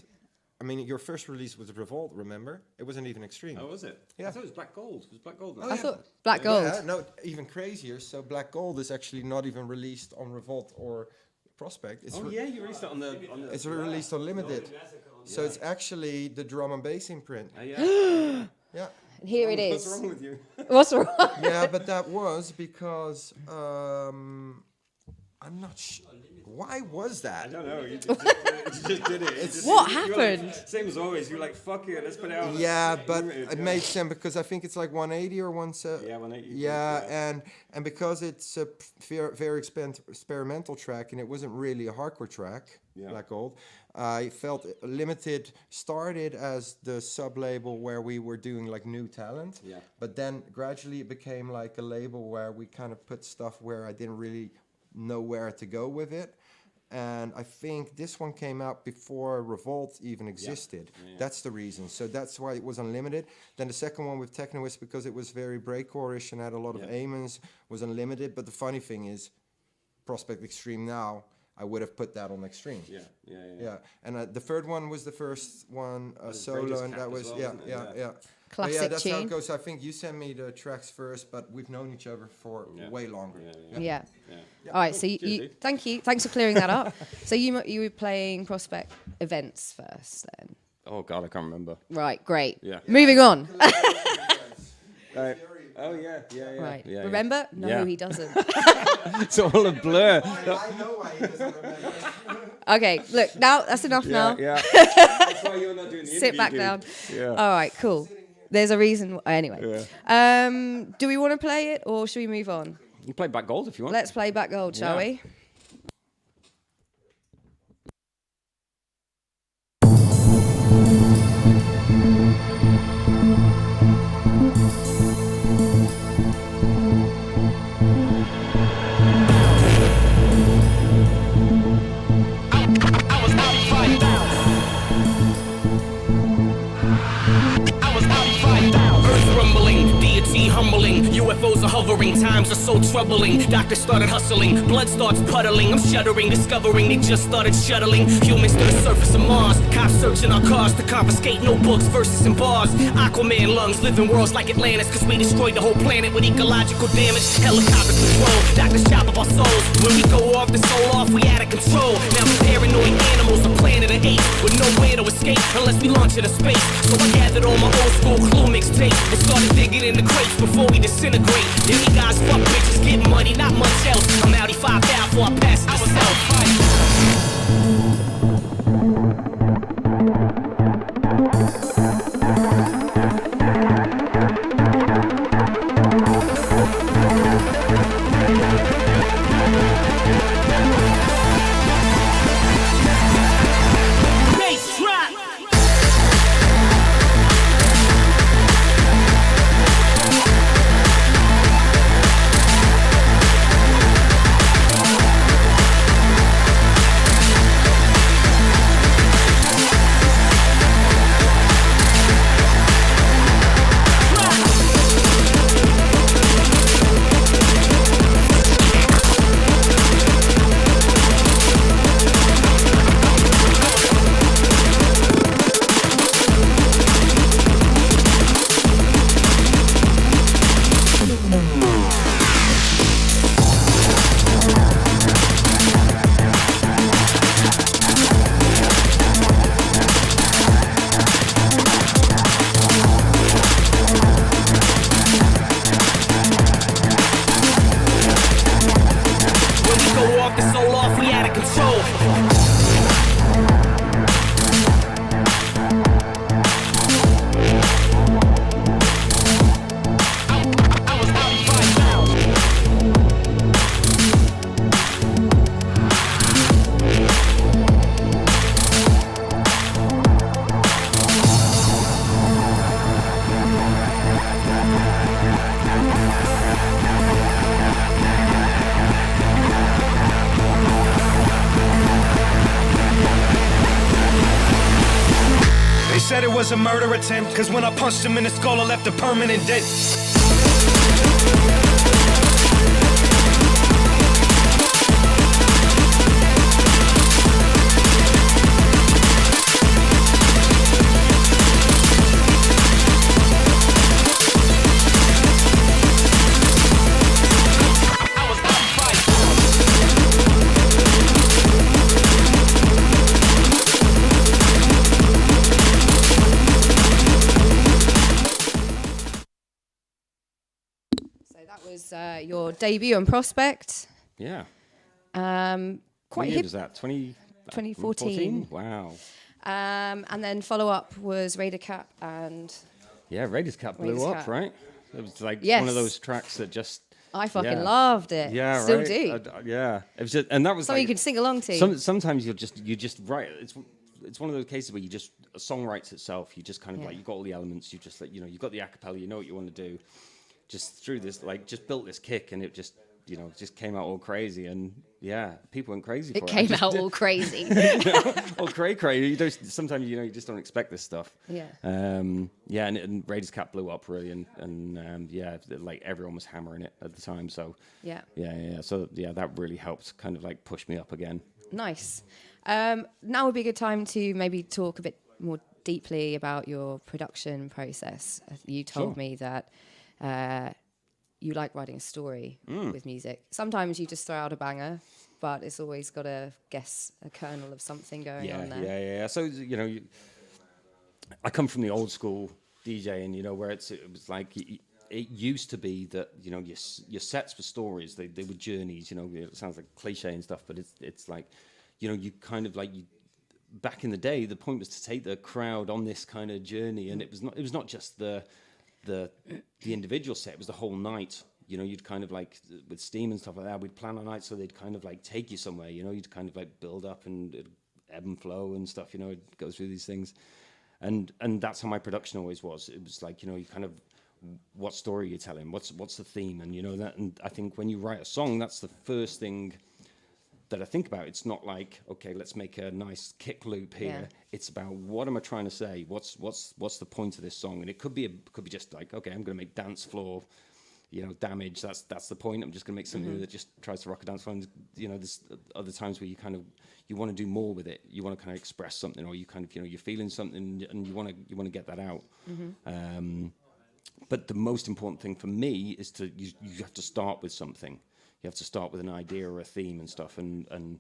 I mean, your first release was Revolt. Remember? It wasn't even Extreme. Oh, was it? Yeah. I thought it was Black Gold. It was Black Gold. I thought Black Gold. Yeah, no, even crazier. So Black Gold is actually not even released on Revolt or Prospect. It's Oh yeah, you released it on the. it's released on Limited. So it's actually the drum and bass imprint. Yeah. Yeah. And here it What's is. wrong with you? What's wrong? Yeah, but that was because I'm not sure. Why was that? I don't know. You just did it. What you were like- happened? Same as always. You were like, fuck it, let's put it out. Yeah, but Limited, it yeah. made sense because I think it's like 180 or 170. Yeah, 180. Yeah, and because it's a very experimental track and it wasn't really a hardcore track, Yeah. Black Gold, I felt Limited started as the sub-label where we were doing like new talent. Yeah. But then gradually it became like a label where we kind of put stuff where I didn't really know where to go with it. And I think this one came out before Revolt even existed. Yeah. That's the reason. So that's why it was unlimited. Then the second one with Technoist, because it was very breakcore-ish and had a lot of amens, was unlimited. But the funny thing is, Prospect Extreme now, I would have put that on Extreme. Yeah. And the third one was the first one solo, Raiders and Cap that as was well, yeah. wasn't it? Yeah. But yeah, Classic that's how tune. it goes. I think you sent me the tracks first, but we've known each other for way longer. Yeah. All right. So you thank you. Thanks for clearing that up. So you were playing Prospect events first, then. Oh god, I can't remember. Right. Great. Yeah. Moving on. Right. Oh yeah. Right. Yeah, Remember? No, Yeah. he doesn't. It's all a blur. I know why he doesn't remember. Okay. Look. Now that's enough. Now. Yeah. That's why you're not doing the Sit interview, back dude. down. Yeah. All right. Cool. There's a reason. Anyway. Do we want to play it or should we move on? You play Black Gold if you want. Let's play Back Gold, shall Yeah. we? Earth rumbling, deity humbling, UFOs are hovering, times are so troubling. Doctors started hustling, blood starts puddling. I'm shuddering, discovering they just started shuttling humans to the surface of Mars. Cops searching our cars to confiscate notebooks, verses and bars. Aquaman lungs, living worlds like Atlantis, cause we destroyed the whole planet with ecological damage. Helicopters patrol, doctors chop up our souls. When we go off, the soul off, we out of control. Now we're paranoid animals, a planet of apes, with nowhere to escape unless we launch into space. So I gathered all my old school Clue mixtape and started digging in the crates before we disintegrate. Then we guys fuck bitches, get money, not much else. I'm Audi 5 down before I pass the self. Bass drop. was a murder attempt. Cause when I punched him in the skull, I left a permanent dent. So that was your debut on Prospect. Yeah. Quite What year hip. was that? 2014. Wow. And then follow up was Raider Cap and Yeah, Raiders Cap blew Raiders up, Cap. right? It was like one Yes. of those tracks that just. I fucking Yeah. loved it. Yeah, Still right. do. Yeah, it was just, and that was Something like, you can sing along to. Sometimes you just write. It's one of those cases where a song writes itself. You just kind of Yeah. like you've got all the elements. You just like you've got the acapella. You know what you want to do. Just through this just built this kick, and it just just came out all crazy, and yeah, people went crazy for It it. came out all crazy. all cray. You don't sometimes you just don't expect this stuff. Yeah. Yeah, and Raiders Cap blew up really, and yeah, like everyone was hammering it at the time. So Yeah. yeah. So yeah, that really helped kind of like push me up again. Nice. Now would be a good time to maybe talk a bit more deeply about your production process. You told Sure. me that you like writing a story Mm. with music. Sometimes you just throw out a banger, but it's always got to guess a kernel of something going on there. Yeah. So I come from the old school DJing, where it was like it used to be that your sets were stories, they were journeys. It sounds like cliche and stuff, but it's like you kind of like back in the day, the point was to take the crowd on this kind of journey, and it was not just the individual set, it was the whole night. You'd kind of like with Steam and stuff like that, we'd plan a night so they'd kind of like take you somewhere. You'd kind of like build up and it'd ebb and flow and stuff. It'd go through these things, and that's how my production always was. It was like you kind of what story you're telling, what's the theme, and that. And I think when you write a song, that's the first thing that I think about. It's not like, okay, let's make a nice kick loop here. Yeah. It's about what am I trying to say? What's the point of this song? And it could be just like, okay, I'm going to make dance floor, damage. That's the point. I'm just going to make something that just tries to rock a dance floor. And there's other times where you want to do more with it. You want to kind of express something, or you kind of you're feeling something and you want to get that out. But the most important thing for me is you have to start with something. You have to start with an idea or a theme and stuff, and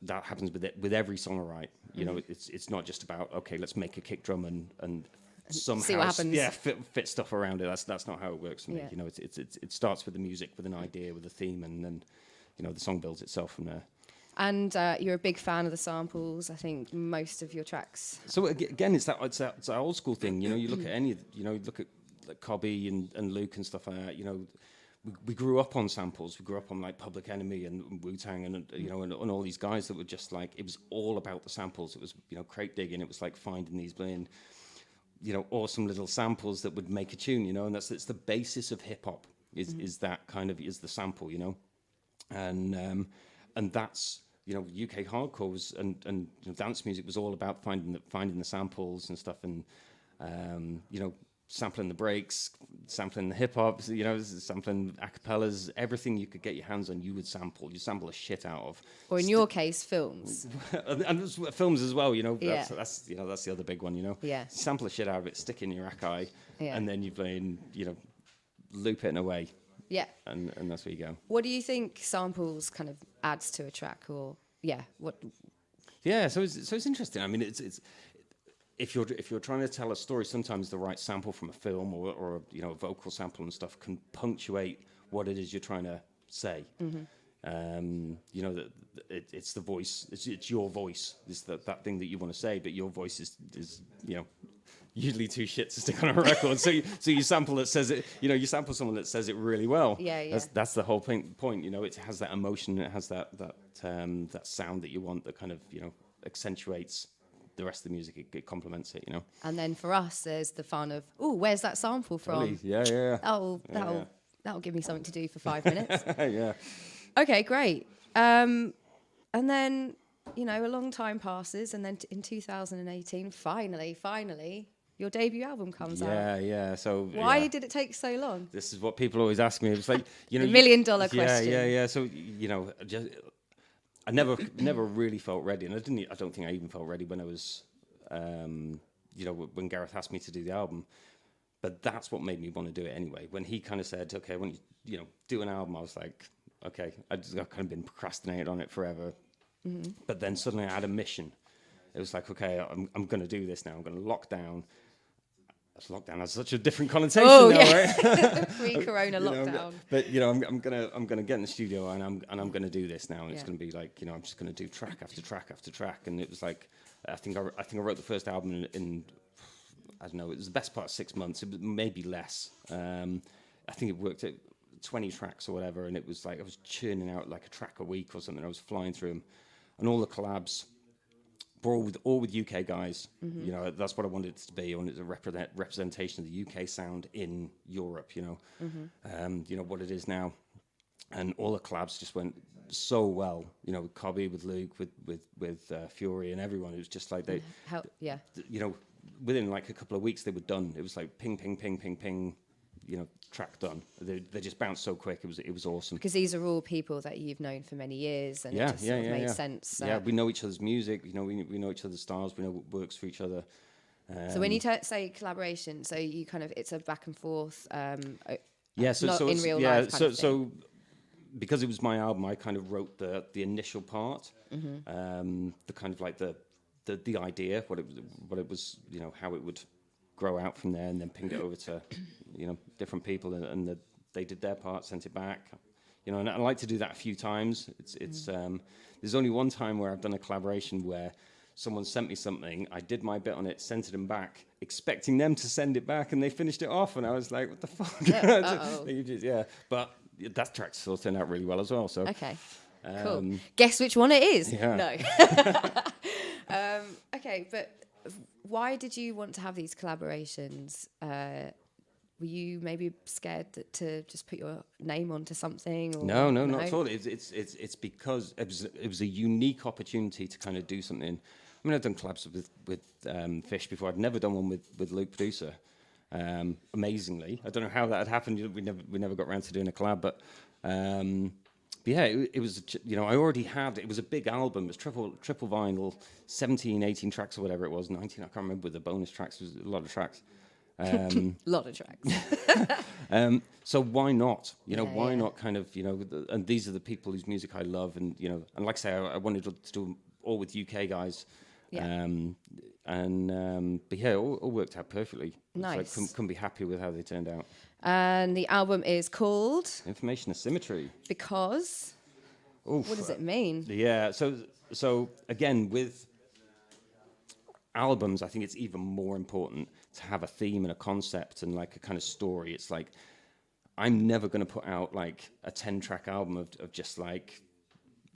that happens with every song I write. It's not just about, okay, let's make a kick drum and somehow see what happens. Yeah, fit stuff around it. That's not how it works for me. Yeah. It starts with the music, with an idea, with a theme, and then the song builds itself from there. And you're a big fan of the samples. I think most of your tracks. So again, it's that old school thing. You look at look at like Cobby and Luke and stuff like that. We grew up on samples. We grew up on like Public Enemy and Wu-Tang and and all these guys that were just like, it was all about the samples. It was crate digging. It was like finding these awesome little samples that would make a tune. And it's the basis of hip hop is that kind of is the sample. And that's UK hardcore was and dance music was all about finding the samples and stuff, and sampling the breaks, sampling the hip hop, sampling acapellas, everything you could get your hands on, you would sample. You sample a shit out of. Or in your case, films. and films as well. Yeah. That's the other big one. Yeah. Sample a shit out of it, stick it in your Akai, Yeah. and then you play loop it in a way, Yeah. and that's where you go. What do you think samples kind of adds to a track, or what? Yeah, so it's interesting. I mean, it's if you're trying to tell a story, sometimes the right sample from a film or a vocal sample and stuff can punctuate what it is you're trying to say. It's the voice. It's your voice. It's that thing that you want to say, but your voice is usually too shit to stick on a record. so you sample that says it. You sample someone that says it really well. Yeah. That's the whole point. It has that emotion. It has that sound that you want that kind of accentuates the rest of the music. It complements it. And then for us, there's the fun of, where's that sample from? Really? Yeah. That'll give me something to do for 5 minutes. Yeah. Okay, great. And then you know, a long time passes, and then in 2018, finally, your debut album comes out. Yeah. So Why did it take so long? This is what people always ask me. It's like, you know, The million-dollar question. Yeah. So, you know, I never really felt ready, and I don't think I even felt ready when I was, you know, when Gareth asked me to do the album. But that's what made me want to do it anyway. When he kind of said, "Okay, when you know, do an album," I was like, "Okay." I've kind of been procrastinating on it forever. Mm-hmm. But then suddenly I had a mission. It was like, okay, I'm going to do this now. I'm going to lock down. Lockdown has such a different connotation now, right? Pre-corona You know, lockdown. but you know, I'm gonna get in the studio and I'm gonna do this now. And it's Yeah. gonna be like, you know, I'm just gonna do track after track after track. And it was like, I think I wrote the first album in I don't know, it was the best part of 6 months. It was maybe less. I think it worked at 20 tracks or whatever. And it was like I was churning out like a track a week or something. I was flying through them, and all the collabs. All with UK guys. Mm-hmm. You know, that's what I wanted it to be. I wanted a representation of the UK sound in Europe, you know. Mm-hmm. You know, what it is now. And all the collabs just went so well, you know, with Cobby, with Luke, with Fury and everyone. It was just like they, Yeah. you know, within like a couple of weeks they were done. It was like ping, ping, ping, ping, ping, you know, track done. They just bounced so quick. It was awesome. Because these are all people that you've known for many years, and it just sort of made sense. Yeah, we know each other's music. You know, we know each other's styles. We know what works for each other. So when you say collaboration, so you kind of, it's a back and forth. Yeah, so not in it's- real yeah, life kind of so because it was my album, I kind of wrote the initial part, the kind of like the idea, what it was, you know, how it would grow out from there, and then pinged it over to, you know, different people, and they did their part, sent it back, you know, and I like to do that a few times. It's there's only one time where I've done a collaboration where someone sent me something, I did my bit on it, sent it them back, expecting them to send it back, and they finished it off, and I was like, what the fuck? Yeah, but that track still turned out really well as well. So Okay, cool. Guess which one it is? yeah. No. Okay, but why did you want to have these collaborations? Were you maybe scared to just put your name onto something? Or No, not at all. It's because it was a unique opportunity to kind of do something. I mean, I've done collabs with Fish before. I'd never done one with Luke Producer. Amazingly, I don't know how that had happened. We never got around to doing a collab, but yeah, it was, you know, I already had, it was a big album. It was triple vinyl, 17, 18 tracks or whatever it was, 19. I can't remember with the bonus tracks. It was a lot of tracks. lot of tracks. So why not? You know, Yeah, why yeah. not kind of, you know, and these are the people whose music I love, and, you know, and like I say, I wanted to do all with UK guys. Yeah. But yeah, it all worked out perfectly. Nice. It's like, couldn't be happy with how they turned out. And the album is called Information Asymmetry. Because. Oof. What does it mean? Yeah, so again, with albums, I think it's even more important to have a theme and a concept and like a kind of story. It's like, I'm never going to put out like a 10-track album of just like,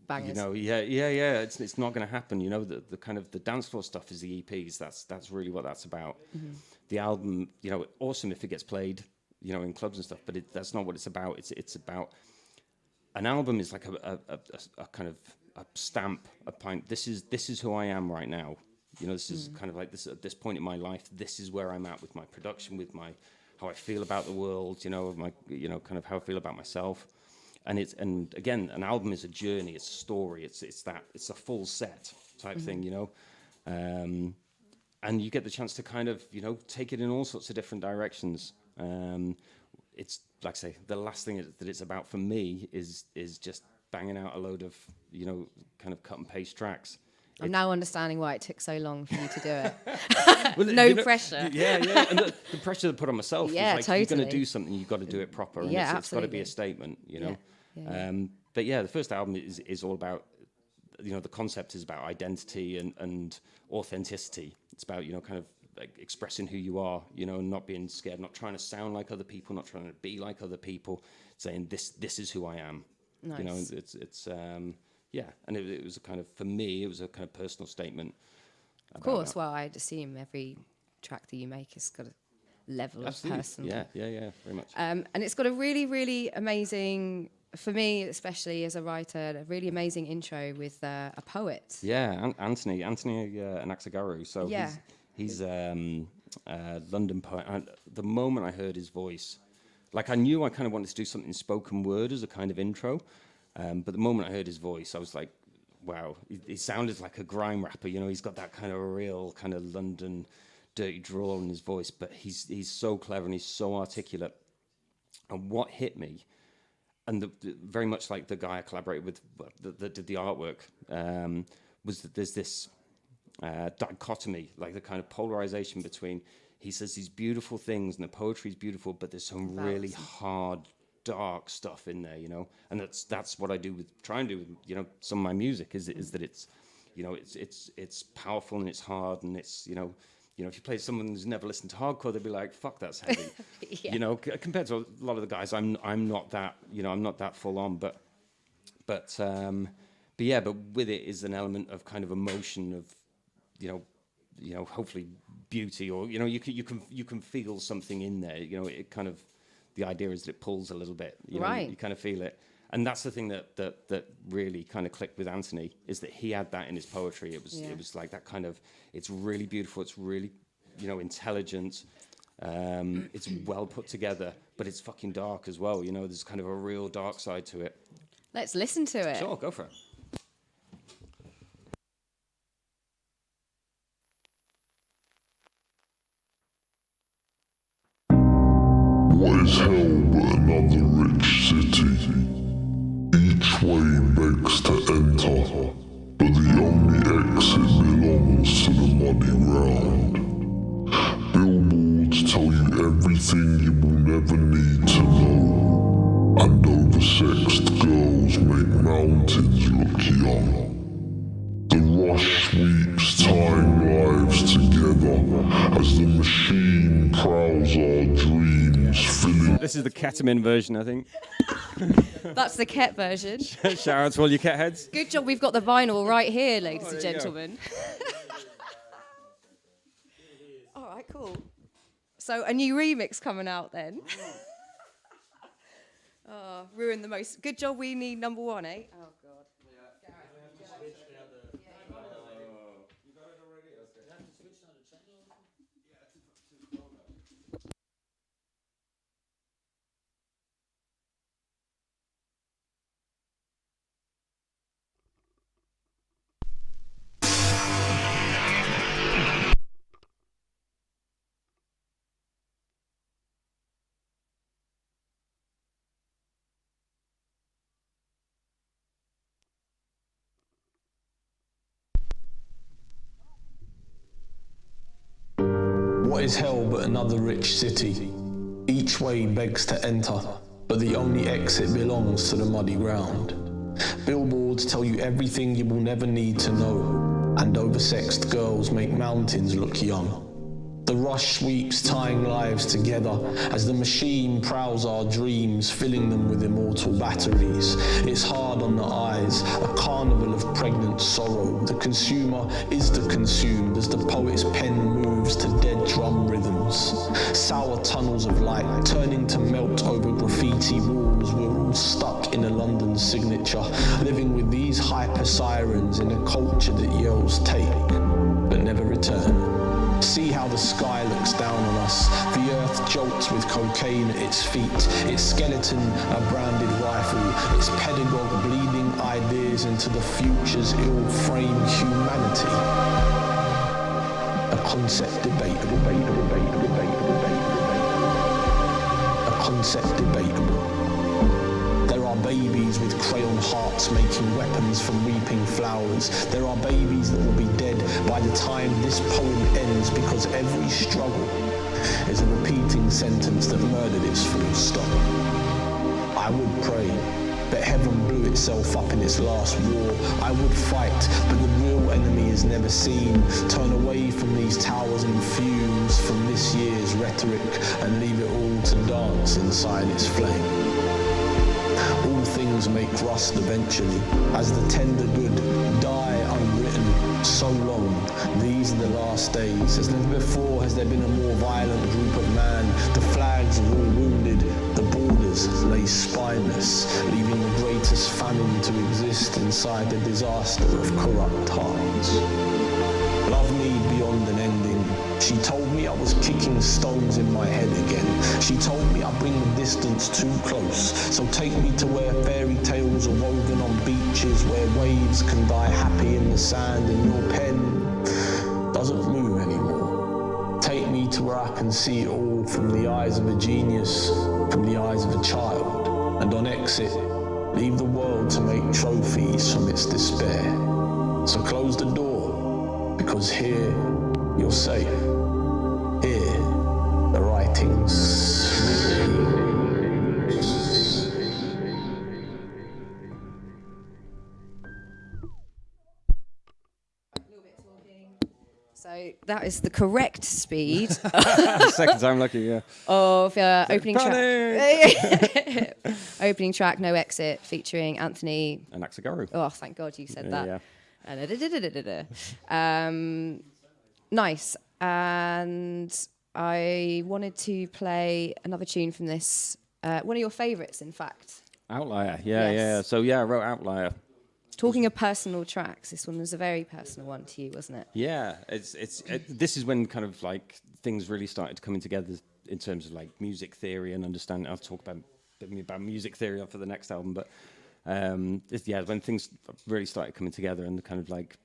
Bangers. you know, yeah. It's not going to happen. You know, the kind of the dance floor stuff is the EPs. That's really what that's about. Mm-hmm. The album, you know, awesome if it gets played, you know, in clubs and stuff. But that's not what it's about. It's about, an album is like a kind of a stamp, a point. This is who I am right now. You know, this is kind of like this at this point in my life. This is where I'm at with my production, with my how I feel about the world. You know, my kind of how I feel about myself. And again, an album is a journey. It's a story. It's a full set type thing. You know, and you get the chance to kind of, you know, take it in all sorts of different directions. It's like I say, the last thing that it's about for me is just banging out a load of, you know, kind of cut and paste tracks. I'm now understanding why it took so long for you to do it. Well, No you know, pressure. Yeah, and the pressure to put on myself. Yeah, is like, You're going totally. to do something, you've got to do it proper. And Yeah, it's got to be absolutely. a statement, you know. Yeah. But yeah, the first album is all about, you know, the concept is about identity and authenticity. It's about, you know, kind of like expressing who you are, you know, and not being scared, not trying to sound like other people, not trying to be like other people, saying this is who I am. Nice. You know, it's yeah, and it was a kind of, for me, it was a kind of personal statement. Of course. Well, I'd assume every track that you make has got a level Absolutely. of personal. Yeah, very much. And it's got a really, really amazing for me, especially as a writer, a really amazing intro with a poet. Yeah, Anthony Anaxagaru. So Yeah. he's London poet. And the moment I heard his voice, like I knew I kind of wanted to do something spoken word as a kind of intro, but the moment I heard his voice, I was like, wow, he sounded like a grime rapper. You know, he's got that kind of real kind of London dirty drawl in his voice, but he's so clever and he's so articulate. And what hit me, and very much like the guy I collaborated with that did the artwork, was that there's this dichotomy, like the kind of polarization between, he says these beautiful things and the poetry's beautiful, but there's some really hard, dark stuff in there, you know. And that's what I try and do with, you know, some of my music is that it's, you know, it's powerful and it's hard and it's, you know, if you play someone who's never listened to hardcore, they'd be like, "Fuck, that's heavy," Yeah. you know. Compared to a lot of the guys, I'm not that, you know, I'm not that full on, but with it is an element of kind of emotion of, you know, hopefully beauty, or you know, you can feel something in there. You know, it kind of, the idea is that it pulls a little bit. You know, Right. you kind of feel it. And that's the thing that really kind of clicked with Anthony, is that he had that in his poetry. It was like that kind of, it's really beautiful. It's really, you know, intelligent. It's well put together, but it's fucking dark as well. You know, there's kind of a real dark side to it. Let's listen to it. Sure, go for it. What is hell but another rich city? Each way begs to enter, but the only exit belongs to the muddy ground. Billboards tell you everything you will never need to know, and oversexed girls make mountains look young. The rush sweeps tying lives together as the machine prowls our dreams, filling. This is the ketamine version, I think. That's the Ket version. Shout out to all you cat heads. Good job we've got the vinyl right here, ladies and gentlemen. All right, cool. So a new remix coming out then. Oh, ruined the most. Good job we need number one, eh? Oh, God. What is hell but another rich city? Each way begs to enter, but the only exit belongs to the muddy ground. Billboards tell you everything you will never need to know, and oversexed girls make mountains look young. The rush sweeps tying lives together as the machine prowls our dreams, filling them with immortal batteries. It's hard on the eyes, a carnival of pregnant sorrow. The consumer is the consumed as the poet's pen moves to dead drum rhythms. Sour tunnels of light turning to melt over graffiti walls. We're all stuck in a London signature, living with these hyper sirens in a culture that yells take, but never return. See how the sky looks down on us. The earth jolts with cocaine at its feet. Its skeleton, a branded rifle. Its pedagogue bleeding ideas into the future's ill-framed humanity. A concept debatable. A concept debatable. There are babies with crayon hearts making weapons from weeping flowers. There are babies that will be dead by the time this poem ends, because every struggle is a repeating sentence that murdered its full stop. I would pray that heaven blew itself up in its last war. I would fight, but the real enemy is never seen. Turn away from these towers and fumes, from this year's rhetoric, and leave it all to dance inside its flame. All things make rust eventually, as the tender good die unwritten. So long, these are the last days. As never before has there been a more violent group of man. The flags are all wounded, the borders rivers lay spineless, leaving the greatest famine to exist inside the disaster of corrupt hearts. Love me beyond an ending. She told me I was kicking stones in my head again. She told me I bring the distance too close. So take me to where fairy tales are woven on beaches, where waves can die happy in the sand and your pen doesn't move anymore. Take me to where I can see it all from the eyes of a genius, from the eyes of a child. And on exit, leave the world to make trophies from its despair. So close the door, because here you're safe. Here, the writing's So that is the correct speed Second time lucky, yeah. of opening track. Opening track, No Exit, featuring Anthony. And Axagaru. Oh, thank God you said that. Yeah. Nice. And I wanted to play another tune from this. One of your favourites, in fact. Outlier, Yes. yeah. So yeah, I wrote Outlier. Talking of personal tracks, this one was a very personal one to you, wasn't it? Yeah, this is when kind of like things really started coming together in terms of like music theory and understanding. I'll talk about music theory for the next album, but when things really started coming together and the kind of like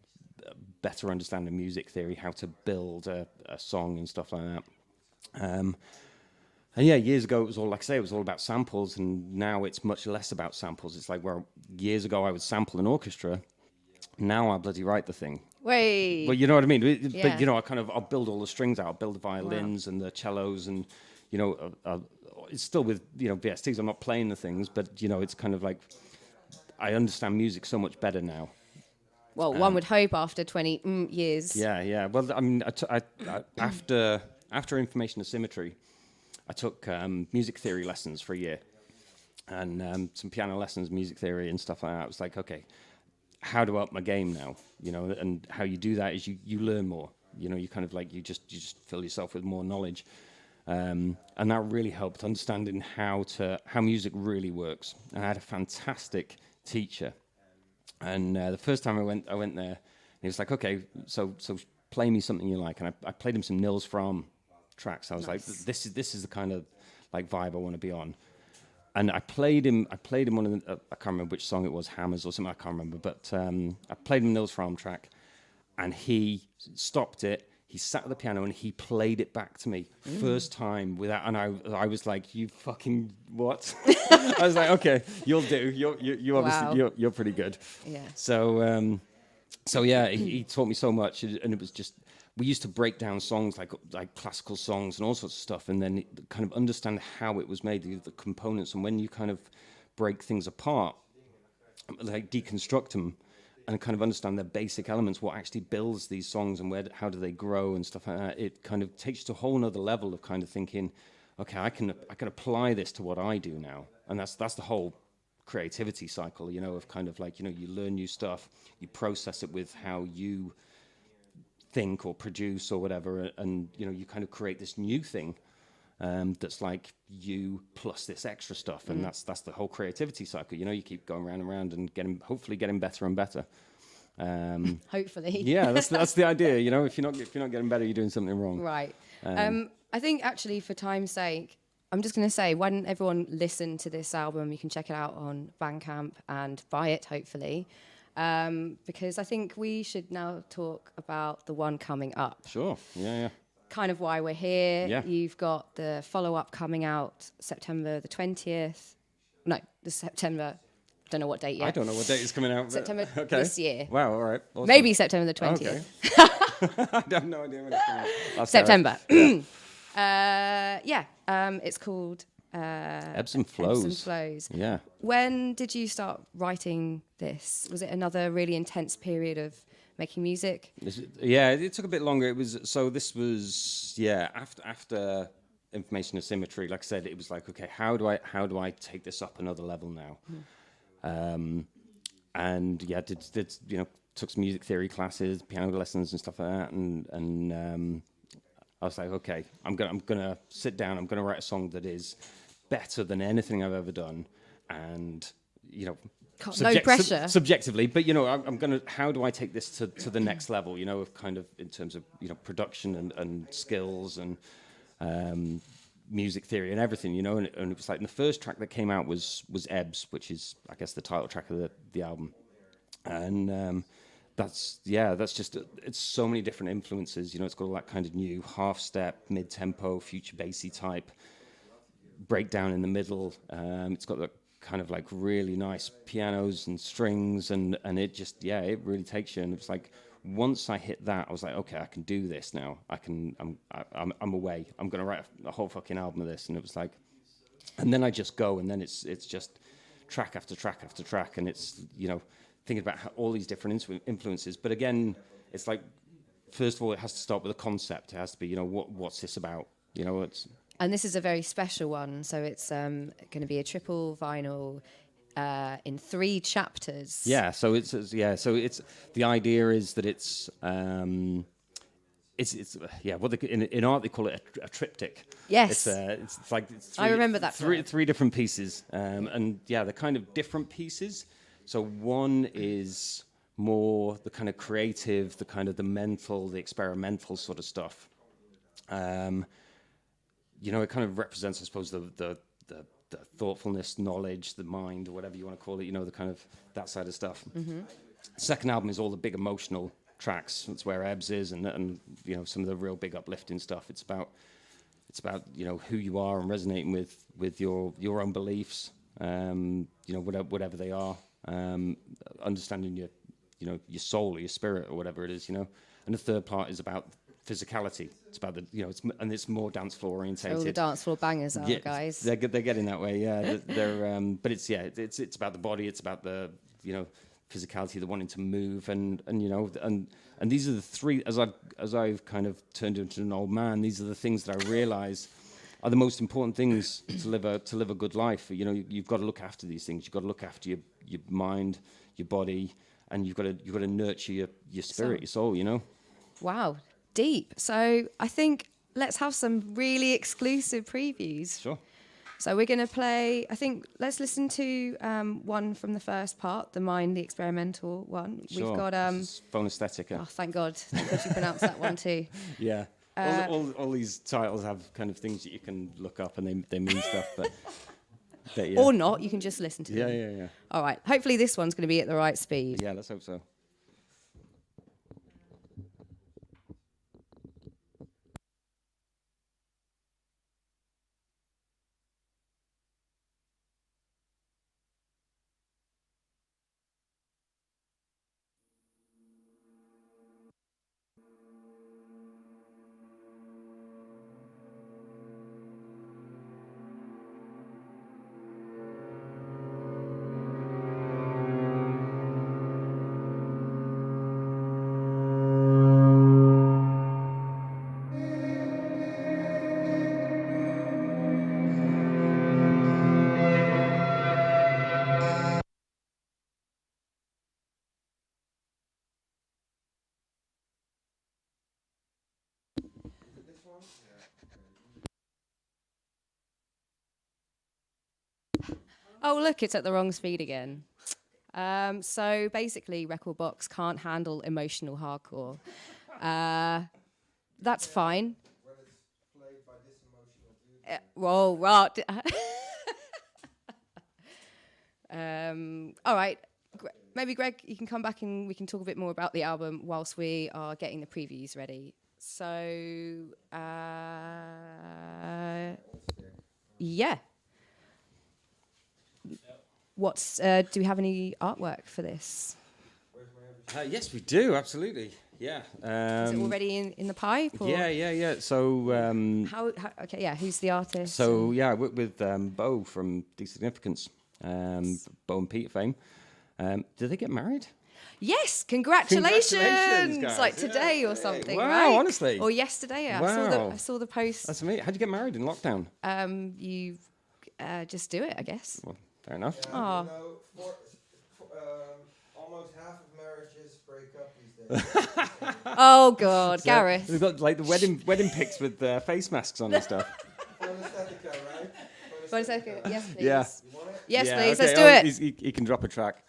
better understanding music theory, how to build a song and stuff like that. And yeah, years ago it was all, like I say, it was all about samples, and now it's much less about samples. It's like, where years ago I would sample an orchestra, now I bloody write the thing. Wait. Well, you know what I mean? Yeah. But, you know, I'll build all the strings out, I'll build the violins and the cellos, and, you know, it's still with, you know, VSTs, I'm not playing the things, but, you know, it's kind of like, I understand music so much better now. Well, one would hope after 20 years. Yeah. Well, I mean, after Information Asymmetry, I took music theory lessons for a year, and some piano lessons, music theory and stuff like that. I was like, okay, how do I up my game now? You know, and how you do that is you learn more. You know, you kind of like, you just fill yourself with more knowledge. And that really helped understanding how music really works. And I had a fantastic teacher. And the first time I went there, and he was like, okay, so play me something you like. And I played him some Nils Fromm tracks. I was like, this is the kind of like vibe I want to be on. And I played him one of the, I can't remember which song it was, Hammers or something, I can't remember. But I played him Nils Fromm track, and he stopped it. He sat at the piano and he played it back to me first time without, and I was like, you fucking what? I was like, okay, you'll do. You obviously Wow. you're pretty good. Yeah. So yeah, he taught me so much, and it was just, we used to break down songs like classical songs and all sorts of stuff, and then kind of understand how it was made, the components, and when you kind of break things apart, like deconstruct them, and kind of understand their basic elements, what actually builds these songs and how do they grow and stuff like that. It kind of takes you to a whole nother level of kind of thinking, okay, I can apply this to what I do now, and that's the whole creativity cycle, you know, of kind of like, you know, you learn new stuff, you process it with how you think or produce or whatever, and you know, you kind of create this new thing that's like you plus this extra stuff, and that's the whole creativity cycle. You know, you keep going round and round and hopefully getting better and better. Hopefully. Yeah, that's the idea. You know, if you're not getting better, you're doing something wrong. Right. I think actually, for time's sake, I'm just going to say, why don't everyone listen to this album? You can check it out on Bandcamp and buy it, hopefully. Because I think we should now talk about the one coming up. Sure. Yeah. Kind of why we're here. Yeah. You've got the follow-up coming out September the 20th. No, the September. Don't know what date yet. I don't know what date is coming out. but- September okay. this year. Wow. All right. Awesome. Maybe September the 20th. Okay. I have no idea when it's coming out. That's September. Yeah. It's called Ebbs and Flows. Ebbs and Flows. Yeah. When did you start writing this? Was it another really intense period of making music? Yeah, it took a bit longer. This was after Information Asymmetry. Like I said, it was like, okay, how do I take this up another level now? And yeah, did you know, took some music theory classes, piano lessons and stuff like that, and I was like, okay, I'm gonna sit down. I'm gonna write a song that is better than anything I've ever done, and you know. God, no pressure. Subjectively, but you know, I'm gonna. How do I take this to the next level? You know, of kind of in terms of production and skills and music theory and everything. You know, and it was like the first track that came out was Ebbs, which is I guess the title track of the album, and that's just it's so many different influences. You know, it's got all that kind of new half step, mid tempo, future bassy type breakdown in the middle. It's got the kind of like really nice pianos and strings, and it just it really takes you. And it was like once I hit that, I was like, okay, I can do this now. I'm away. I'm gonna write a whole fucking album of this. And it was like, and then I just go, and then it's just track after track after track, and it's thinking about all these different influences. But again, it's like first of all, it has to start with a concept. It has to be what's this about? It's. And this is a very special one, so it's going to be a triple vinyl in 3 chapters. Yeah, so it's the idea is that it's what in art they call it a triptych. Yes, it's like I remember that. Three different pieces, and they're kind of different pieces. So one is more the kind of creative, the kind of the mental, the experimental sort of stuff. It kind of represents, I suppose, the thoughtfulness, knowledge, the mind, or whatever you want to call it, the kind of that side of stuff. Mm-hmm. Second album is all the big emotional tracks. That's where Ebbs is, and some of the real big uplifting stuff. It's about who you are and resonating with your own beliefs, whatever they are, understanding your soul or your spirit or whatever it is, And the third part is about physicality. It's about it's more dance floor orientated. All the dance floor bangers are, guys. They're getting that way. Yeah, they're but it's about the body. It's about the physicality, the wanting to move, and these are the 3. As I've kind of turned into an old man, these are the things that I realise are the most important things to live a good life. You've got to look after these things. You've got to look after your mind, your body, and you've got to nurture your spirit, your soul. Wow. Deep. So I think let's have some really exclusive previews. Sure. So we're going to play, let's listen to one from the first part, the Mind, the experimental one. Sure. We've got... Phonostatica. Oh, thank God. Thank God you pronounced that one too. Yeah. All these titles have kind of things that you can look up, and they mean stuff, but yeah. Or not, you can just listen to them. Yeah. All right. Hopefully this one's going to be at the right speed. Yeah, let's hope so. Oh, look, it's at the wrong speed again. So basically, Rekordbox can't handle emotional hardcore. That's fine. When it's played by this emotional dude. Right. All right. Maybe, Greg, you can come back and we can talk a bit more about the album whilst we are getting the previews ready. So, yeah. Do we have any artwork for this? Yes, we do, absolutely. Yeah. Is it already in the pipe? Or? Yeah. So. Okay, yeah. Who's the artist? So I worked with Bo from Designificance, Bo and Peter fame. Did they get married? Yes, congratulations! Guys. Like today or something, wow, right? Honestly. Or yesterday. Wow. I saw the post. That's amazing. How'd you get married in lockdown? You just do it, I guess. Well, fair enough. Oh. Almost half of marriages break up these days. Oh God, Gareth. We've got like the wedding pics with face masks on and stuff. Phonostatica, right? 1 second. Yes, please. Yeah. Yes, Yeah, please. okay, Let's do it. He can drop a track.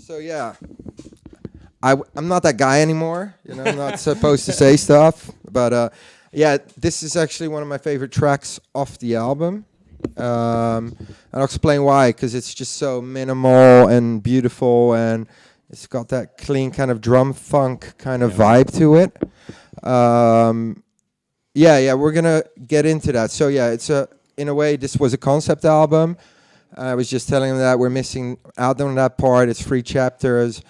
So yeah, I'm not that guy anymore. You know, I'm not supposed to say stuff, but yeah, this is actually one of my favorite tracks off the album. And I'll explain why, because it's just so minimal and beautiful, and it's got that clean kind of drum funk kind of vibe to it. Yeah, we're gonna get into that. So yeah, it's in a way, this was a concept album. I was just telling them that we're missing out on that part. It's 3 chapters.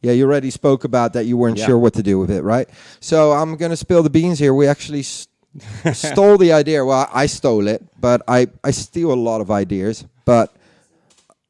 Yeah, you already spoke about that. You weren't Yeah. sure what to do with it, right? So I'm gonna spill the beans here. We actually stole the idea. Well, I stole it, but I steal a lot of ideas. But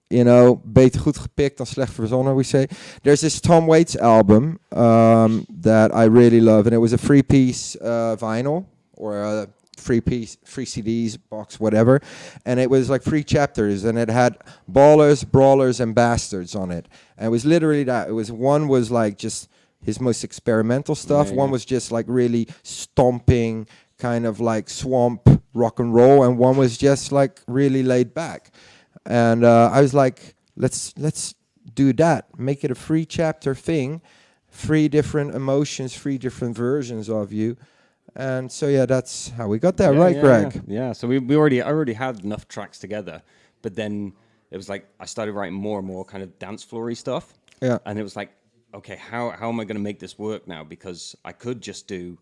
you know, beter goed gepikt dan slecht verzonnen, we say. There's this Tom Waits album that I really love, and it was a 3-piece vinyl or a 3 CDs box, whatever, and it was like 3 chapters, and it had Ballers, Brawlers, and Bastards on it, and it was literally that. It was one was like just his most experimental stuff. One was just like really stomping, kind of like swamp rock and roll, and one was just like really laid back. And I was like, let's do that. Make it a 3-chapter thing, 3 different emotions, 3 different versions of you. And so yeah, that's how we got there, right, Greg? Yeah. So I already had enough tracks together, but then it was like I started writing more and more kind of dance floory stuff. Yeah. And it was like, okay, how am I going to make this work now? Because I could just do,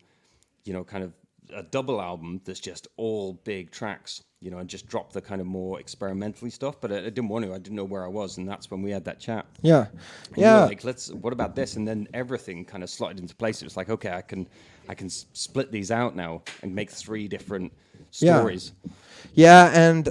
you know, kind of a double album that's just all big tracks, you know, and just drop the kind of more experimentally stuff. But I didn't want to. I didn't know where I was, and that's when we had that chat. Yeah, And you were like, what about this? And then everything kind of slotted into place. It was like, okay, I can split these out now and make 3 different stories. Yeah, and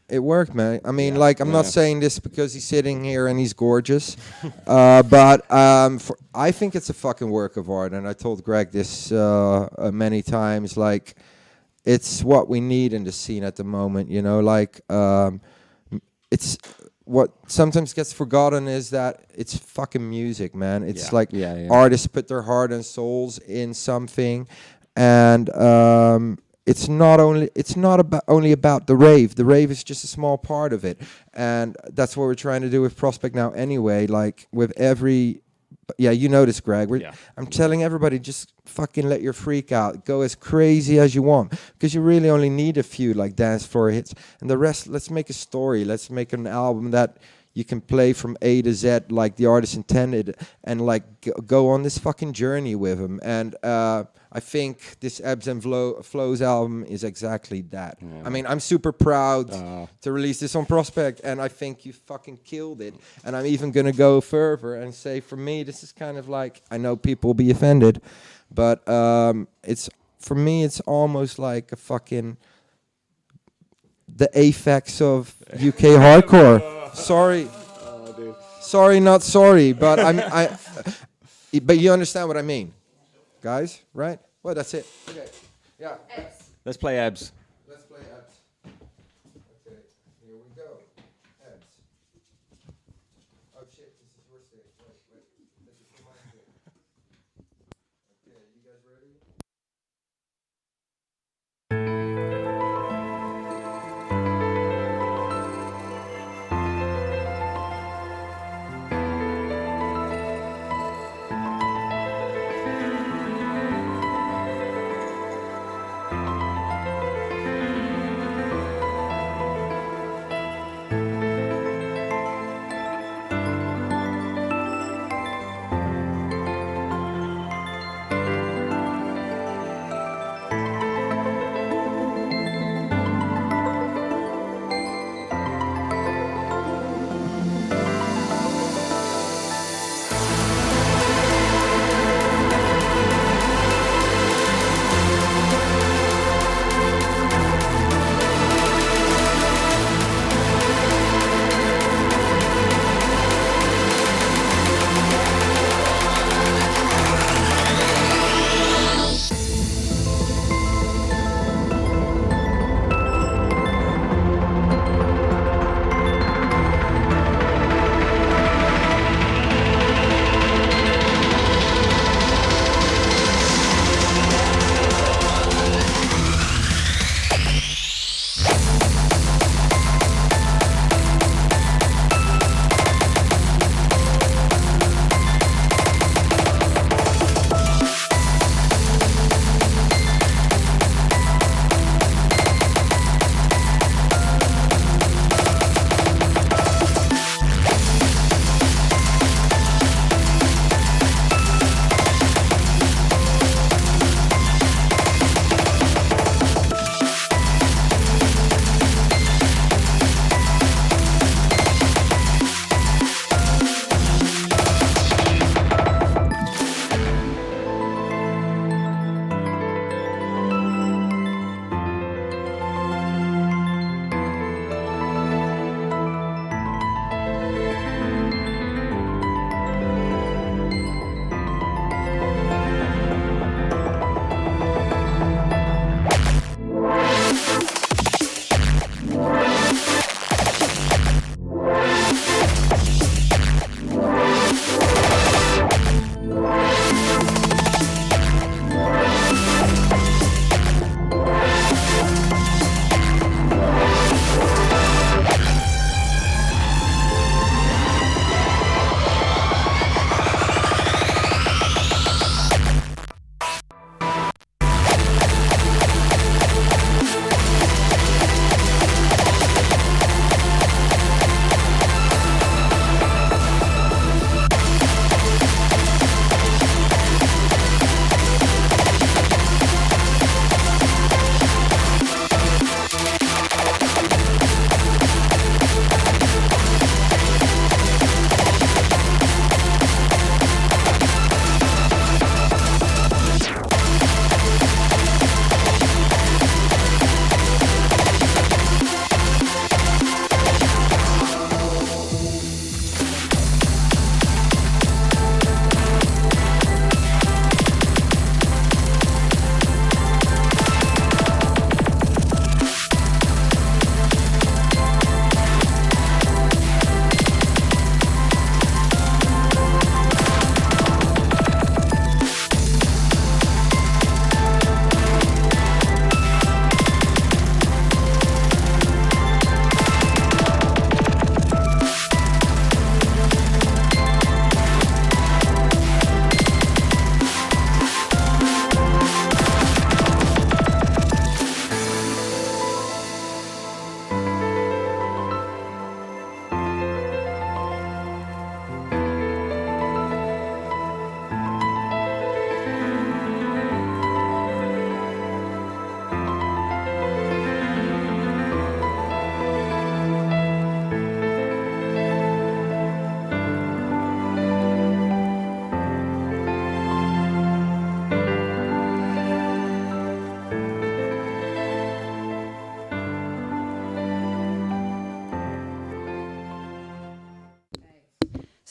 it worked, man. I mean, like, I'm not saying this because he's sitting here and he's gorgeous, but I think it's a fucking work of art. And I told Greg this many times, like, it's what we need in the scene at the moment, you know, like, it's what sometimes gets forgotten is that it's fucking music, man. It's like artists put their heart and souls in something, and it's not only about the rave. The rave is just a small part of it, and that's what we're trying to do with Prospect now. Anyway, like with every. Yeah, you know this, Greg. I'm telling everybody, just fucking let your freak out. Go as crazy as you want. Because you really only need a few, like, dance floor hits. And the rest, let's make a story. Let's make an album that you can play from A to Z like the artist intended. And, like, go on this fucking journey with him. And I think this Ebbs and Flows album is exactly that. Yeah. I mean, I'm super proud to release this on Prospect, and I think you fucking killed it. And I'm even going to go further and say, for me, this is kind of like, I know people will be offended, but it's for me, it's almost like a fucking the Aphex of UK hardcore. Sorry. Sorry, not sorry, but but you understand what I mean. Guys, right? Well, that's it. Okay. Yeah. Let's play Ebbs. Let's play Ebbs. Okay, here we go. Ebbs. Oh shit, this is your stage. Wait. This is my stage. Okay, you guys ready?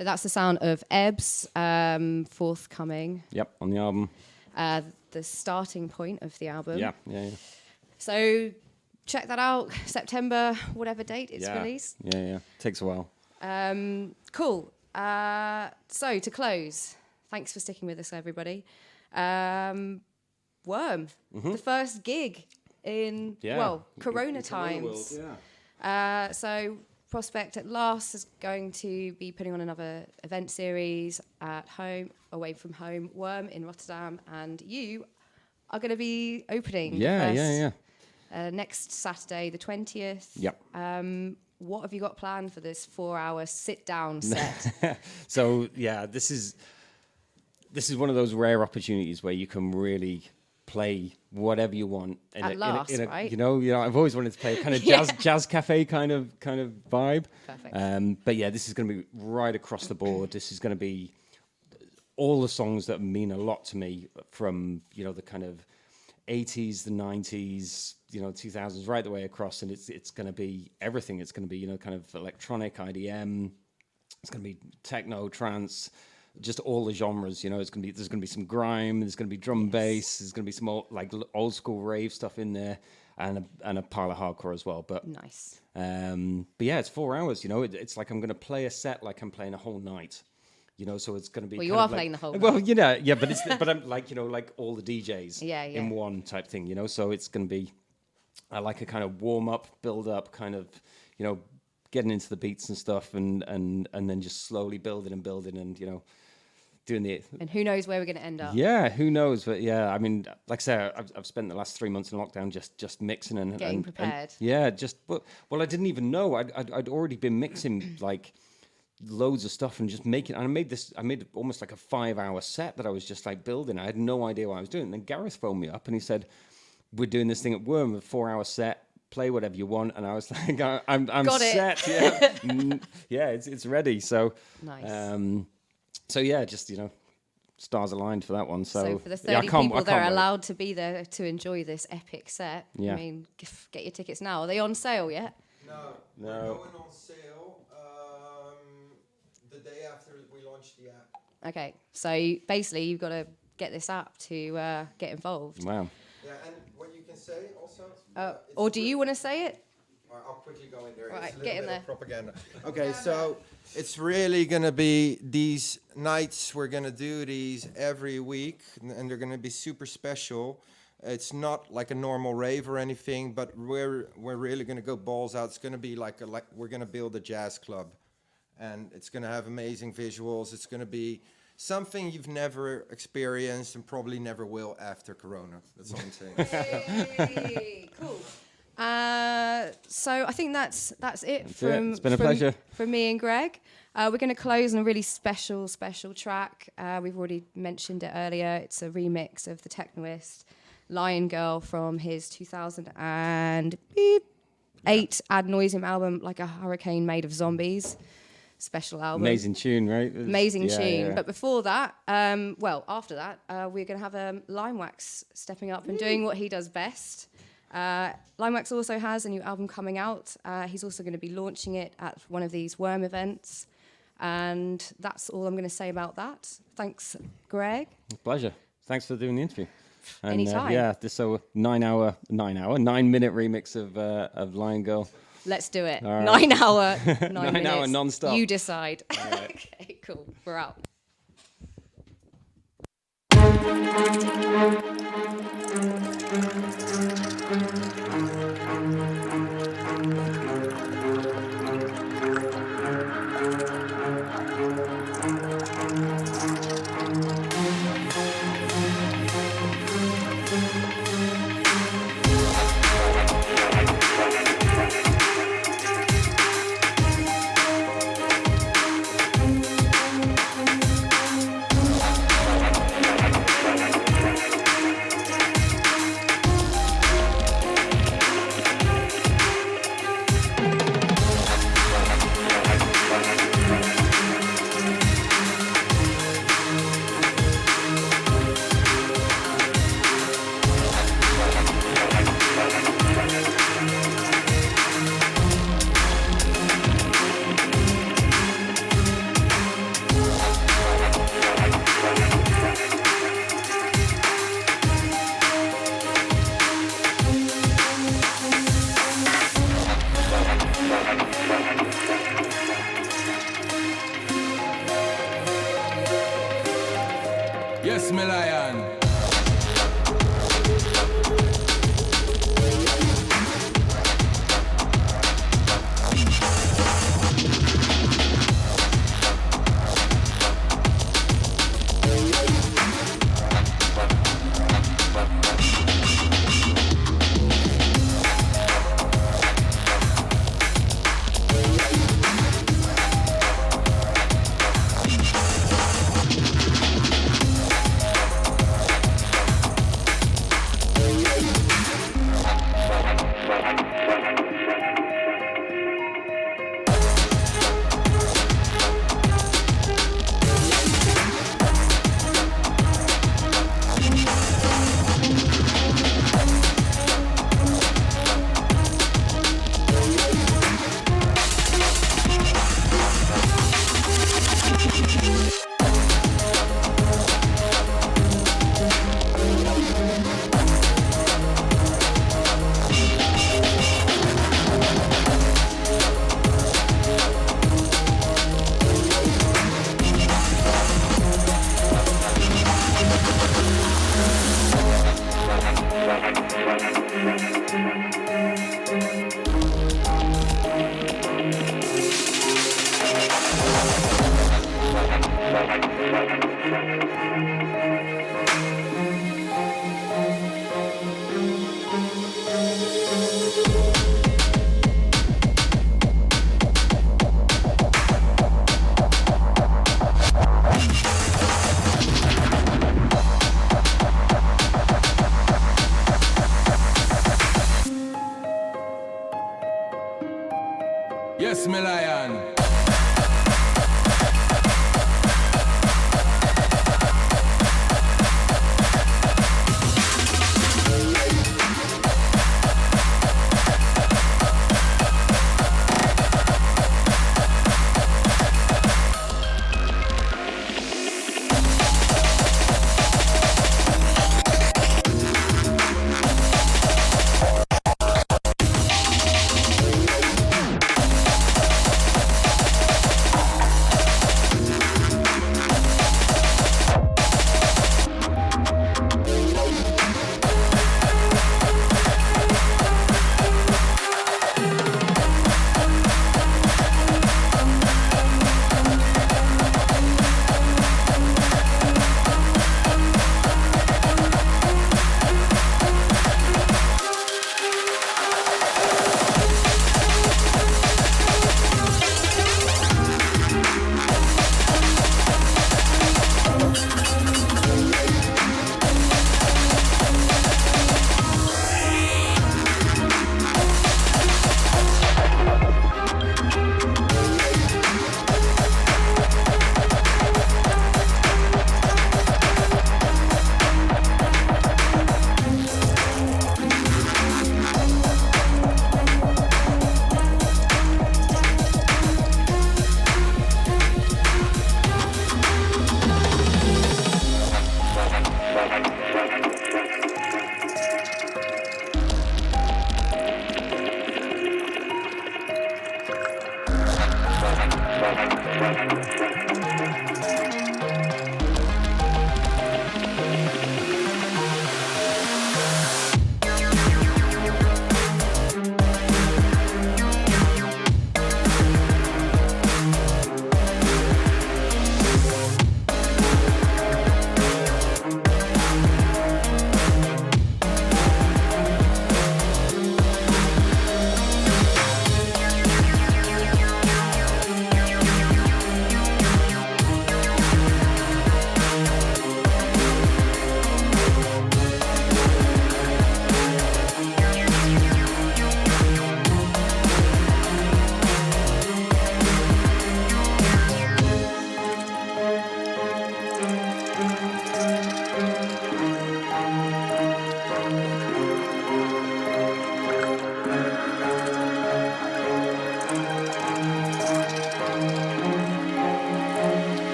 So that's the sound of Ebbs, forthcoming, Yep, on the album. the starting point of the album. Yeah. So check that out, September, whatever date it's Yeah. released. Yeah. Takes a while. Cool. So to close, thanks for sticking with us, everybody. Worm, the first gig in, Yeah. well, In Corona Corona world, times. yeah. So Prospect at last is going to be putting on another event series at home, away from home, Worm in Rotterdam, and you are going to be opening the first, next Saturday, the 20th. Yep. What have you got planned for this 4-hour sit-down set? So yeah, this is one of those rare opportunities where you can really play whatever you want. At last, right? You know, I've always wanted to play a kind of jazz cafe kind of vibe. Perfect. But yeah, this is going to be right across the board. This is going to be all the songs that mean a lot to me from, the kind of 80s, the 90s, 2000s, right the way across. And it's going to be everything. It's going to be, kind of electronic, IDM. It's going to be techno, trance, just all the genres. There's going to be some grime. There's going to be drum and bass. There's going to be some old school rave stuff in there, and a pile of hardcore as well. But Nice. but yeah, it's 4 hours. It's like I'm going to play a set like I'm playing a whole night. So it's going to be. Well, you kind are of playing the whole Well, night. but I'm like all the DJs. Yeah. In one type thing. So it's going to be. I like a kind of warm up, build up, kind of, getting into the beats and stuff, and then just slowly building and doing the. And who knows where we're going to end up? Yeah, who knows? But yeah, I mean, like I say, I've spent the last 3 months in lockdown just mixing and Getting prepared. Well, I didn't even know. I'd already been mixing like loads of stuff and just making. And I made almost like a 5-hour set that I was just like building. I had no idea what I was doing. And then Gareth phoned me up and he said, "We're doing this thing at Worm, a 4-hour set. Play whatever you want." And I was like, "I'm Got it. set." Yeah, yeah, it's ready. So Nice. So yeah, just stars aligned for that one. So for the 30 yeah, I can't people that are wait. allowed to be there to enjoy this epic set, Yeah. I mean, get your tickets now. Are they on sale yet? No. No. We're going on sale the day after we launch the app. Okay, so basically you've got to get this app to get involved. Wow. Yeah, and what you can say also. Or do you want to say it? I'll quickly go in there. Right, It's a get little in bit there. of propaganda. Okay, so it's really going to be these nights. We're going to do these every week, and they're going to be super special. It's not like a normal rave or anything, but we're really going to go balls out. It's going to be like we're going to build a jazz club, and it's going to have amazing visuals. It's going to be something you've never experienced and probably never will after Corona. That's all I'm saying. Hey, cool. So I think that's it. It's been a pleasure. From me and Greg. We're going to close on a really special track. We've already mentioned it earlier. It's a remix of the Technoist Lion Girl from his 2008 Ad Nauseam album, Like a Hurricane Made of Zombies. Special album. Amazing tune, right? Amazing tune. Yeah. But before that, after that, we're going to have Limewax stepping up and doing what he does best. Limewax also has a new album coming out. He's also going to be launching it at one of these Worm events. And that's all I'm going to say about that. Thanks, Greg. Pleasure. Thanks for doing the interview. And, Anytime. yeah, this 9-minute remix of Lion Girl. Let's do it. All right. 9 hour, 9 9 minutes. hour non-stop. You decide. Okay, cool. We're out. Yes, me lion. Yes, me lion.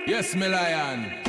Yes, me lion.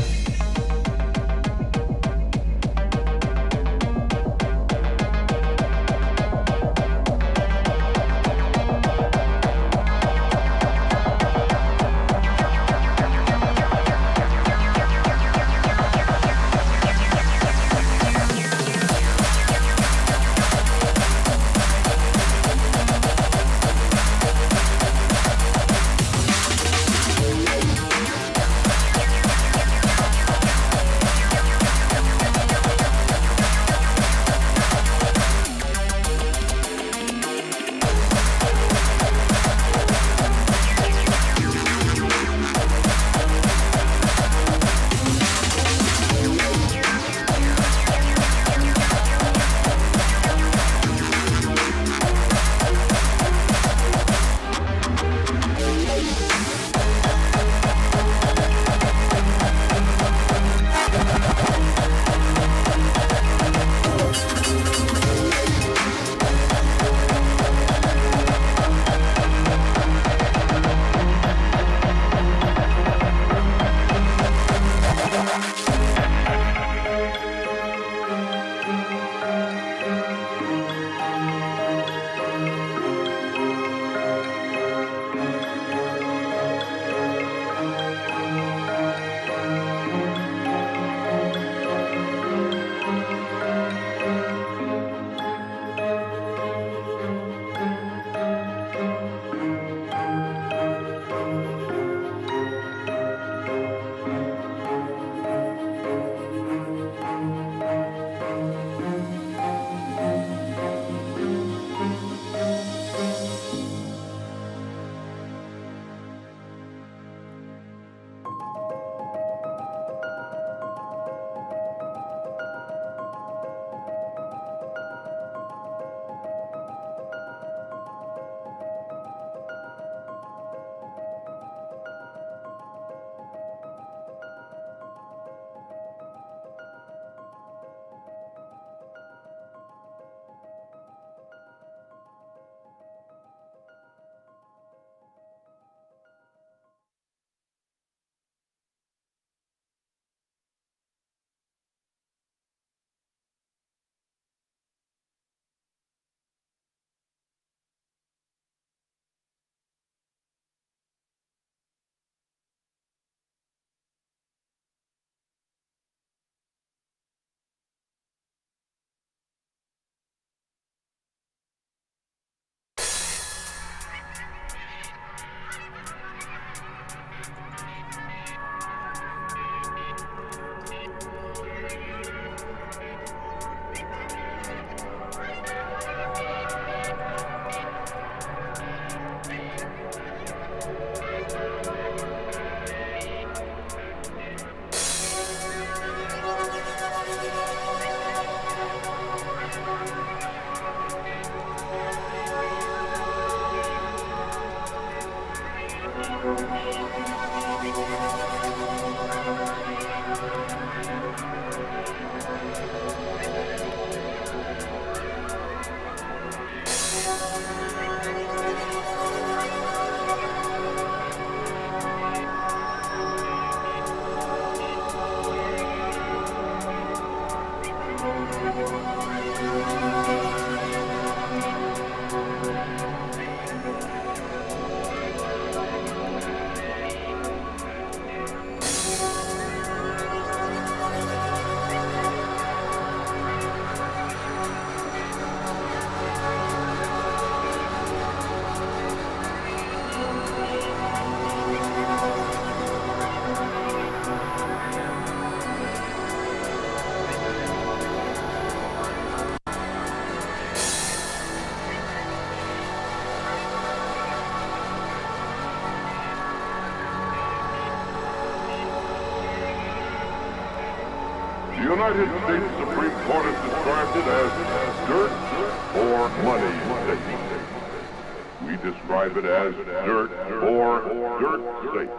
The United States Supreme Court has described it as dirt or money state. We describe it as dirt or dirt state.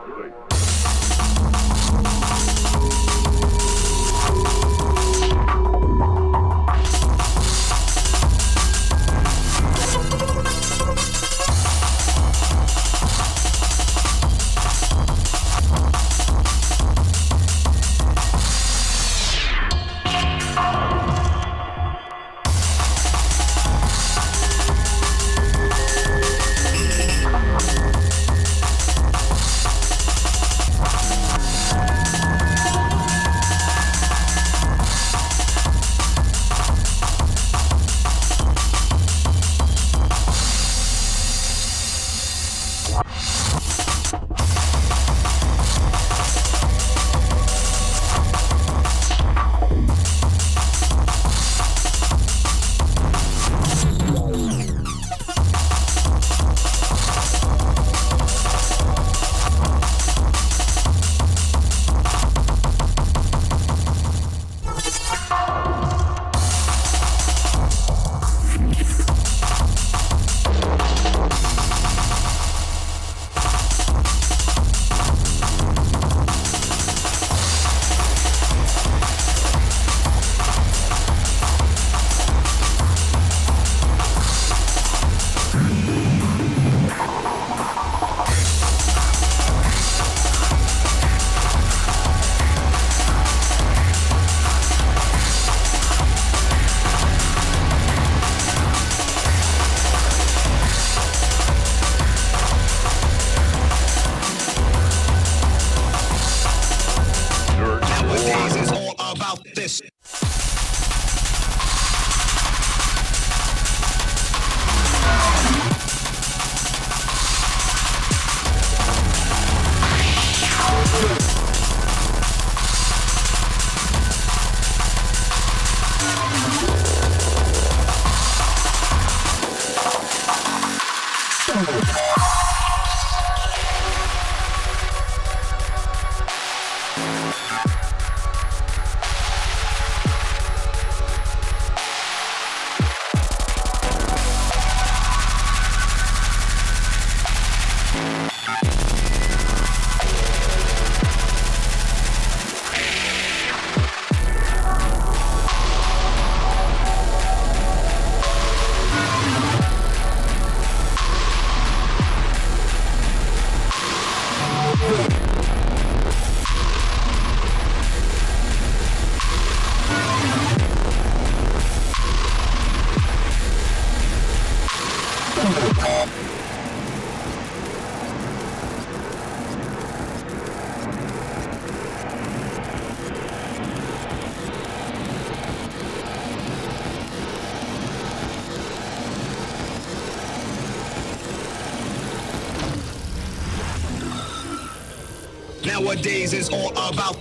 Nowadays it's all about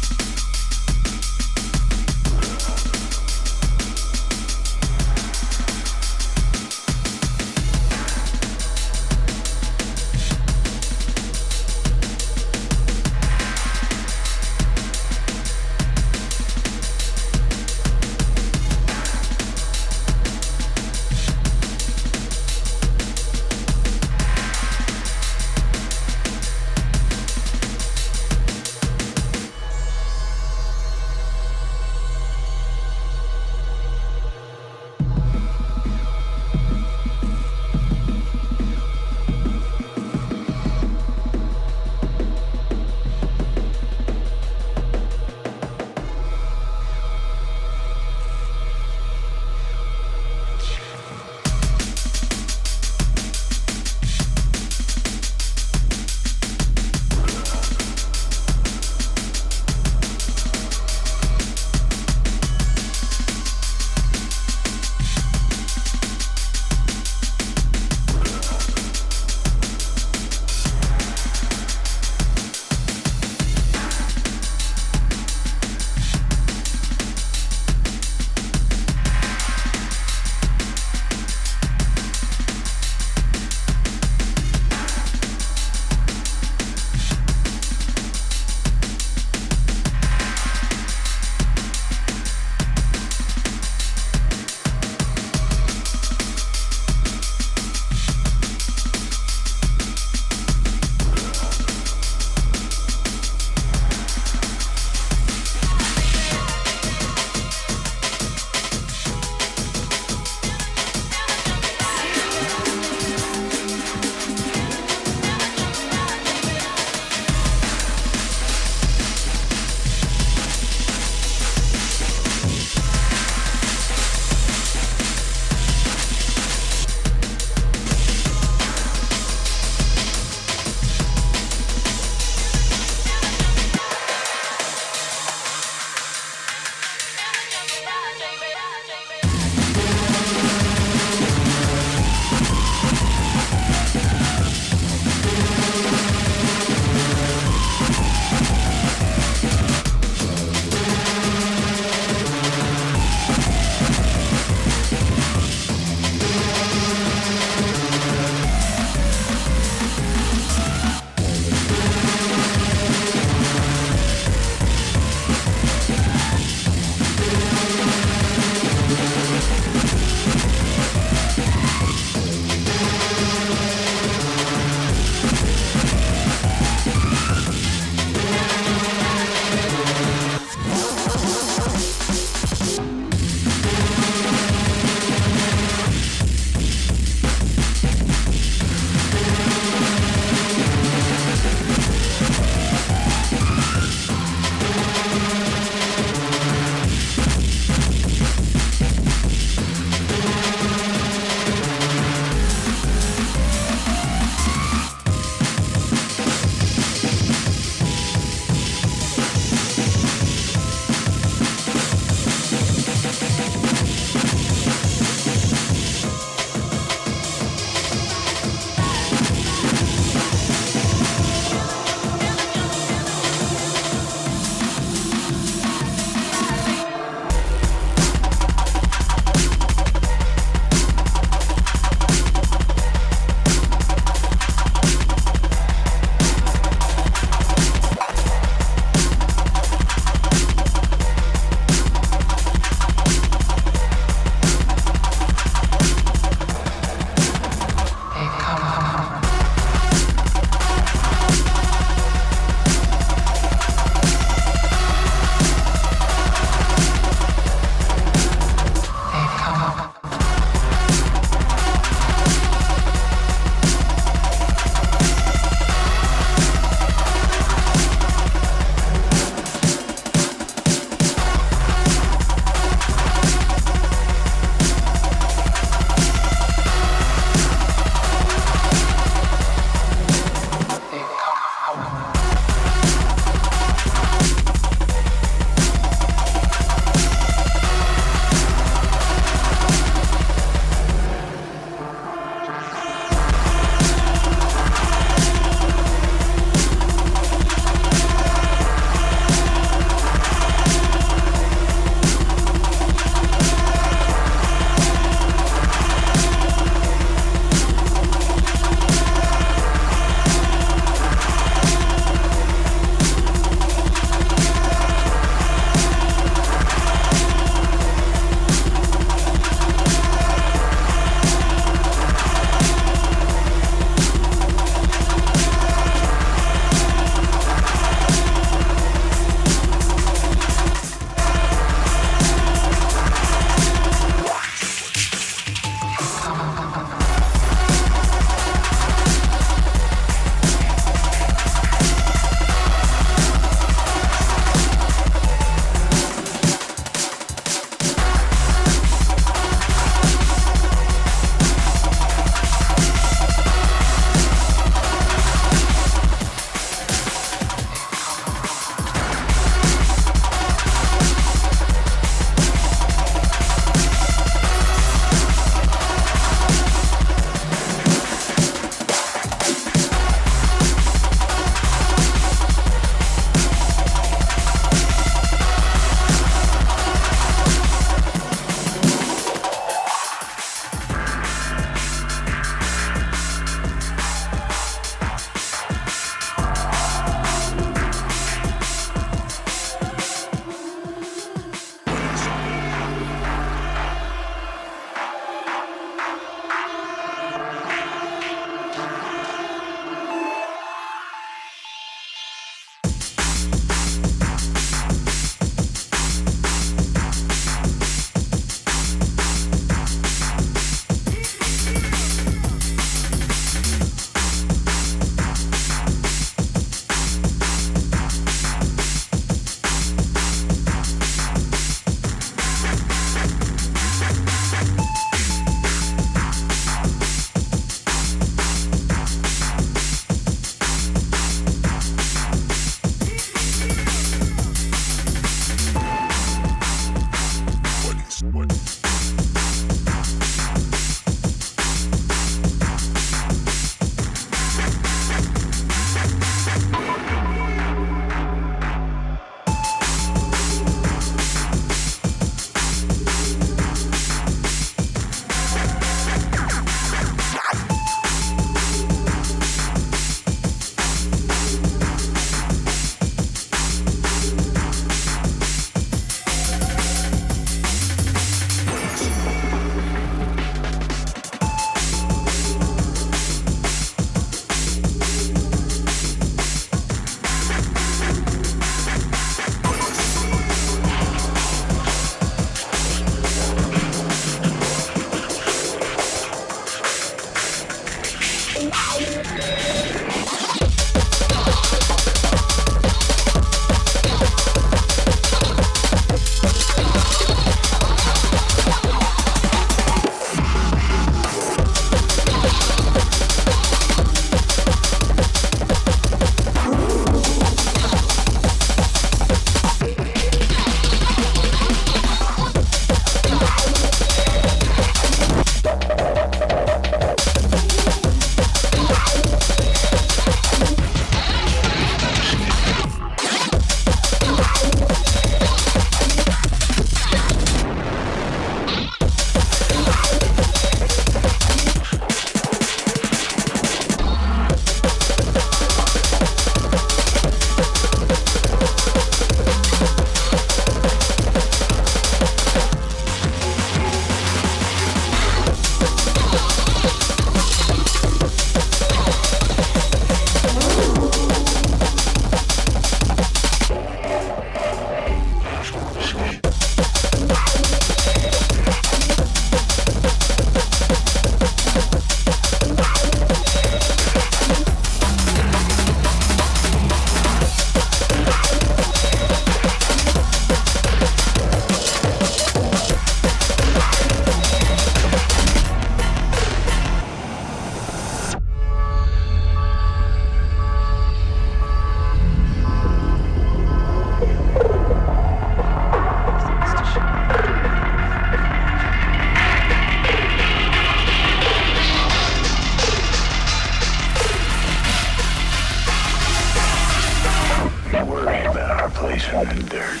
isolation and dirt.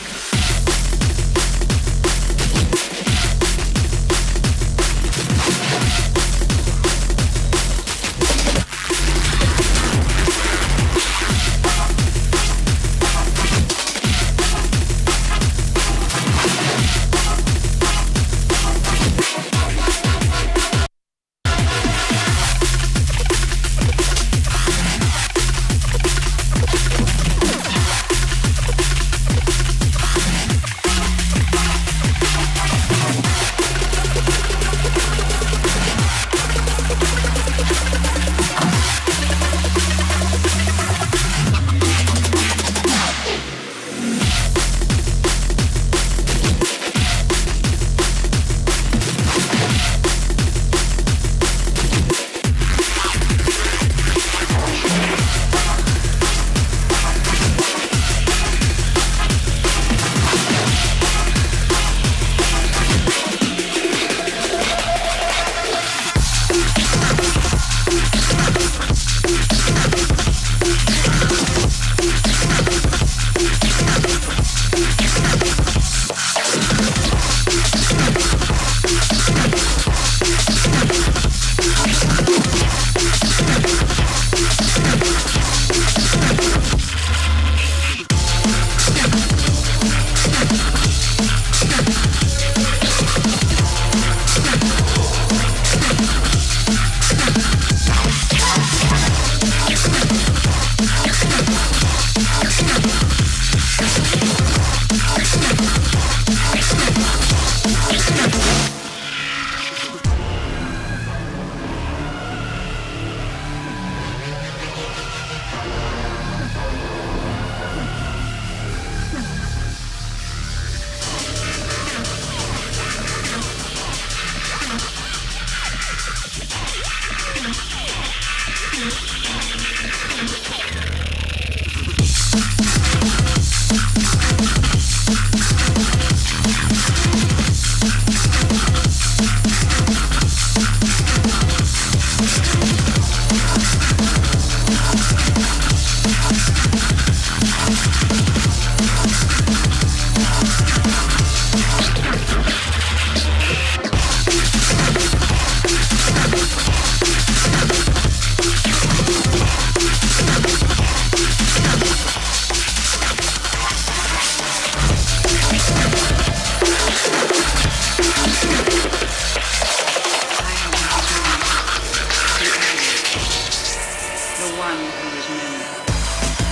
The one who is memory.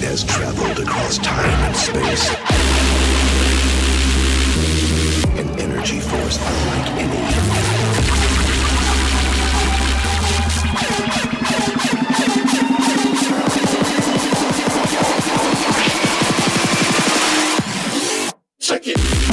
mind has traveled across time and space. An energy force unlike any. Check it.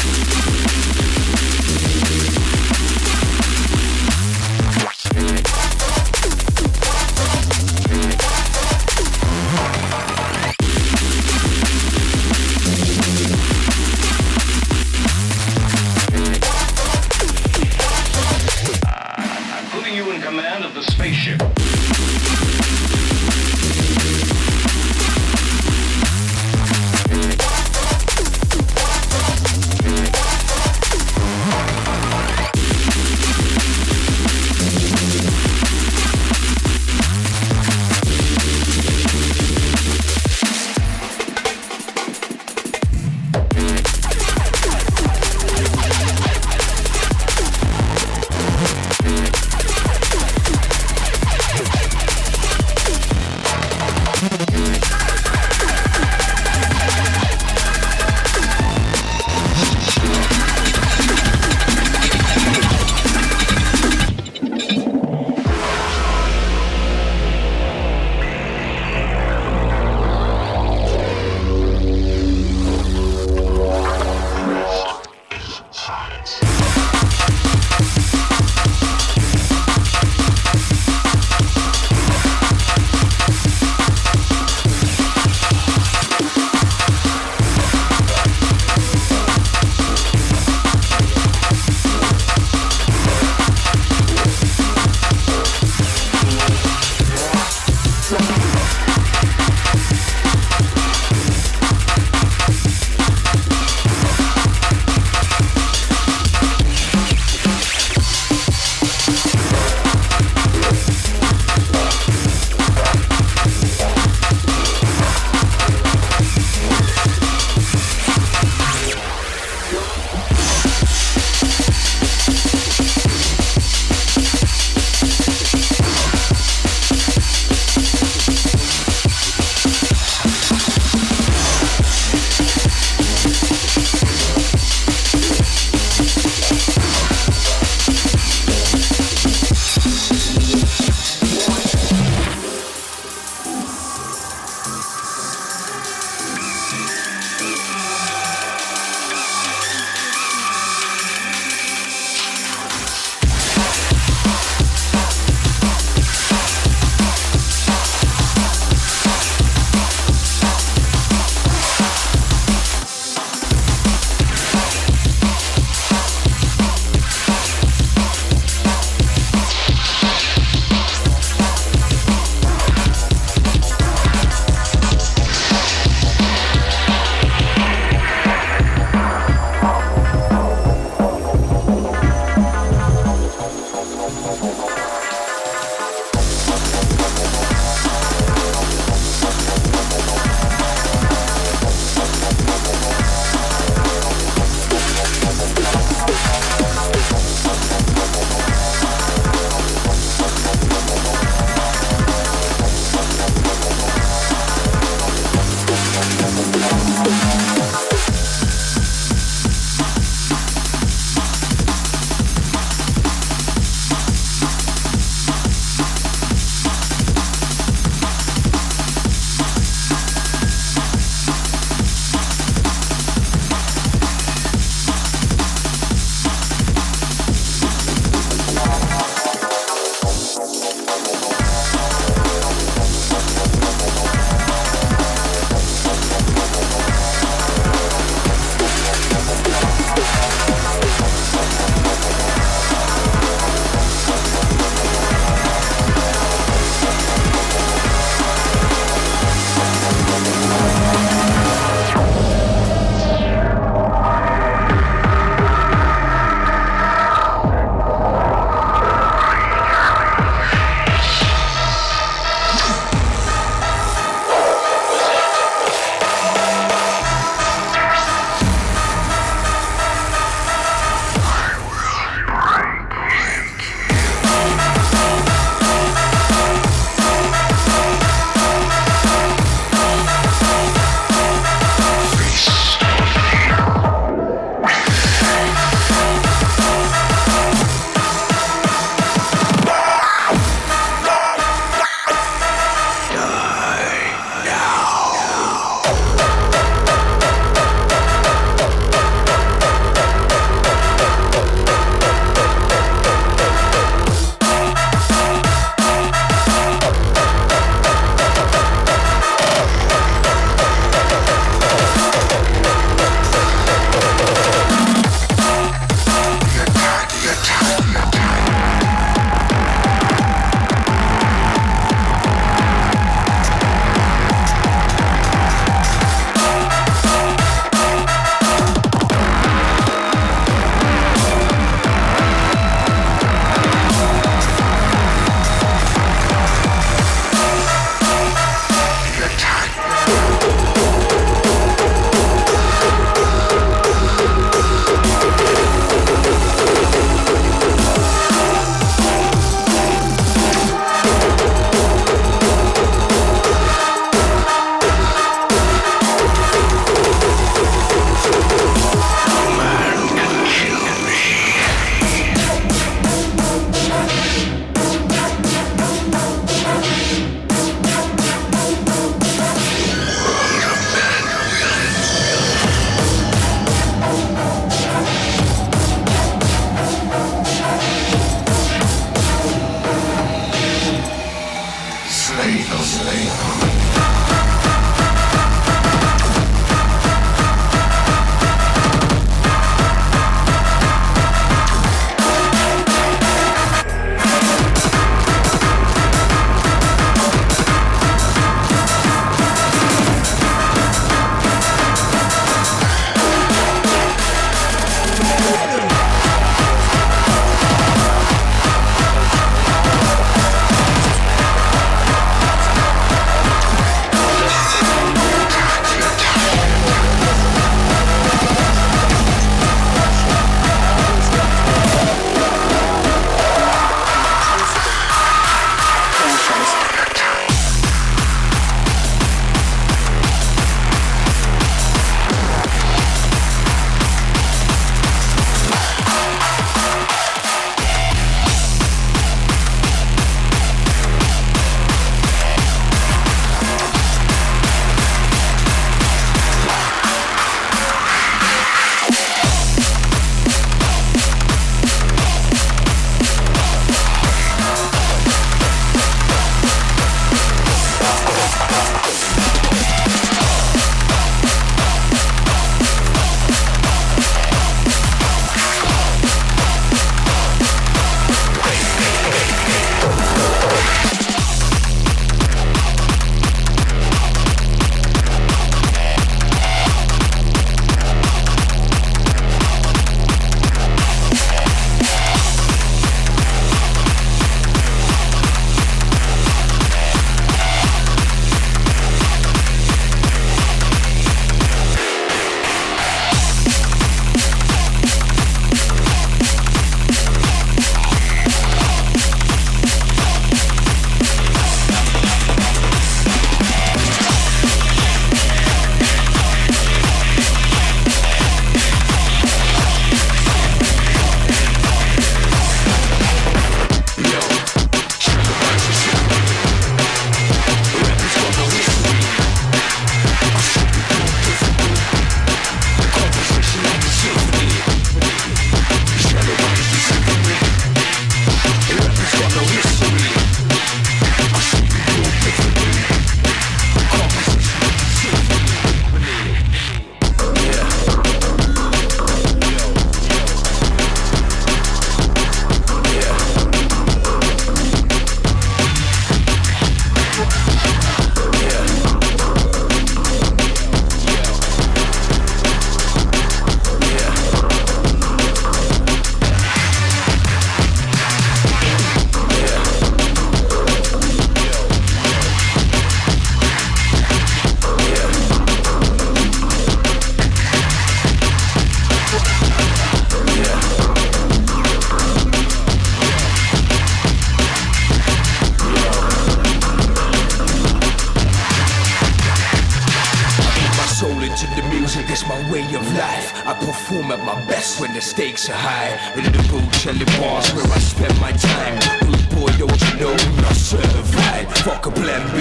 soul into the music, it's my way of life. I perform at my best when the stakes are high. In the booth, shelling bars where I spend my time. Good boy, don't you know I'm not certified? Fuck a plan B,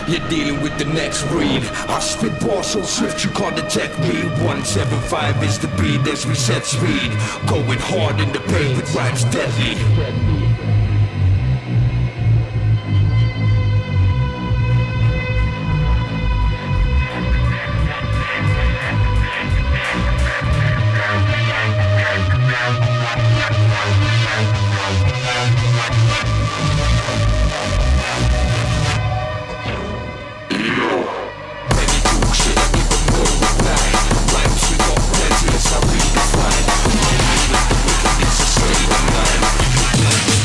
you're dealing with the next breed. I spit bars so swift you can't detect me. 175 is the beat as we set speed. Going hard in the paint with rhymes deadly. It's a state of mind.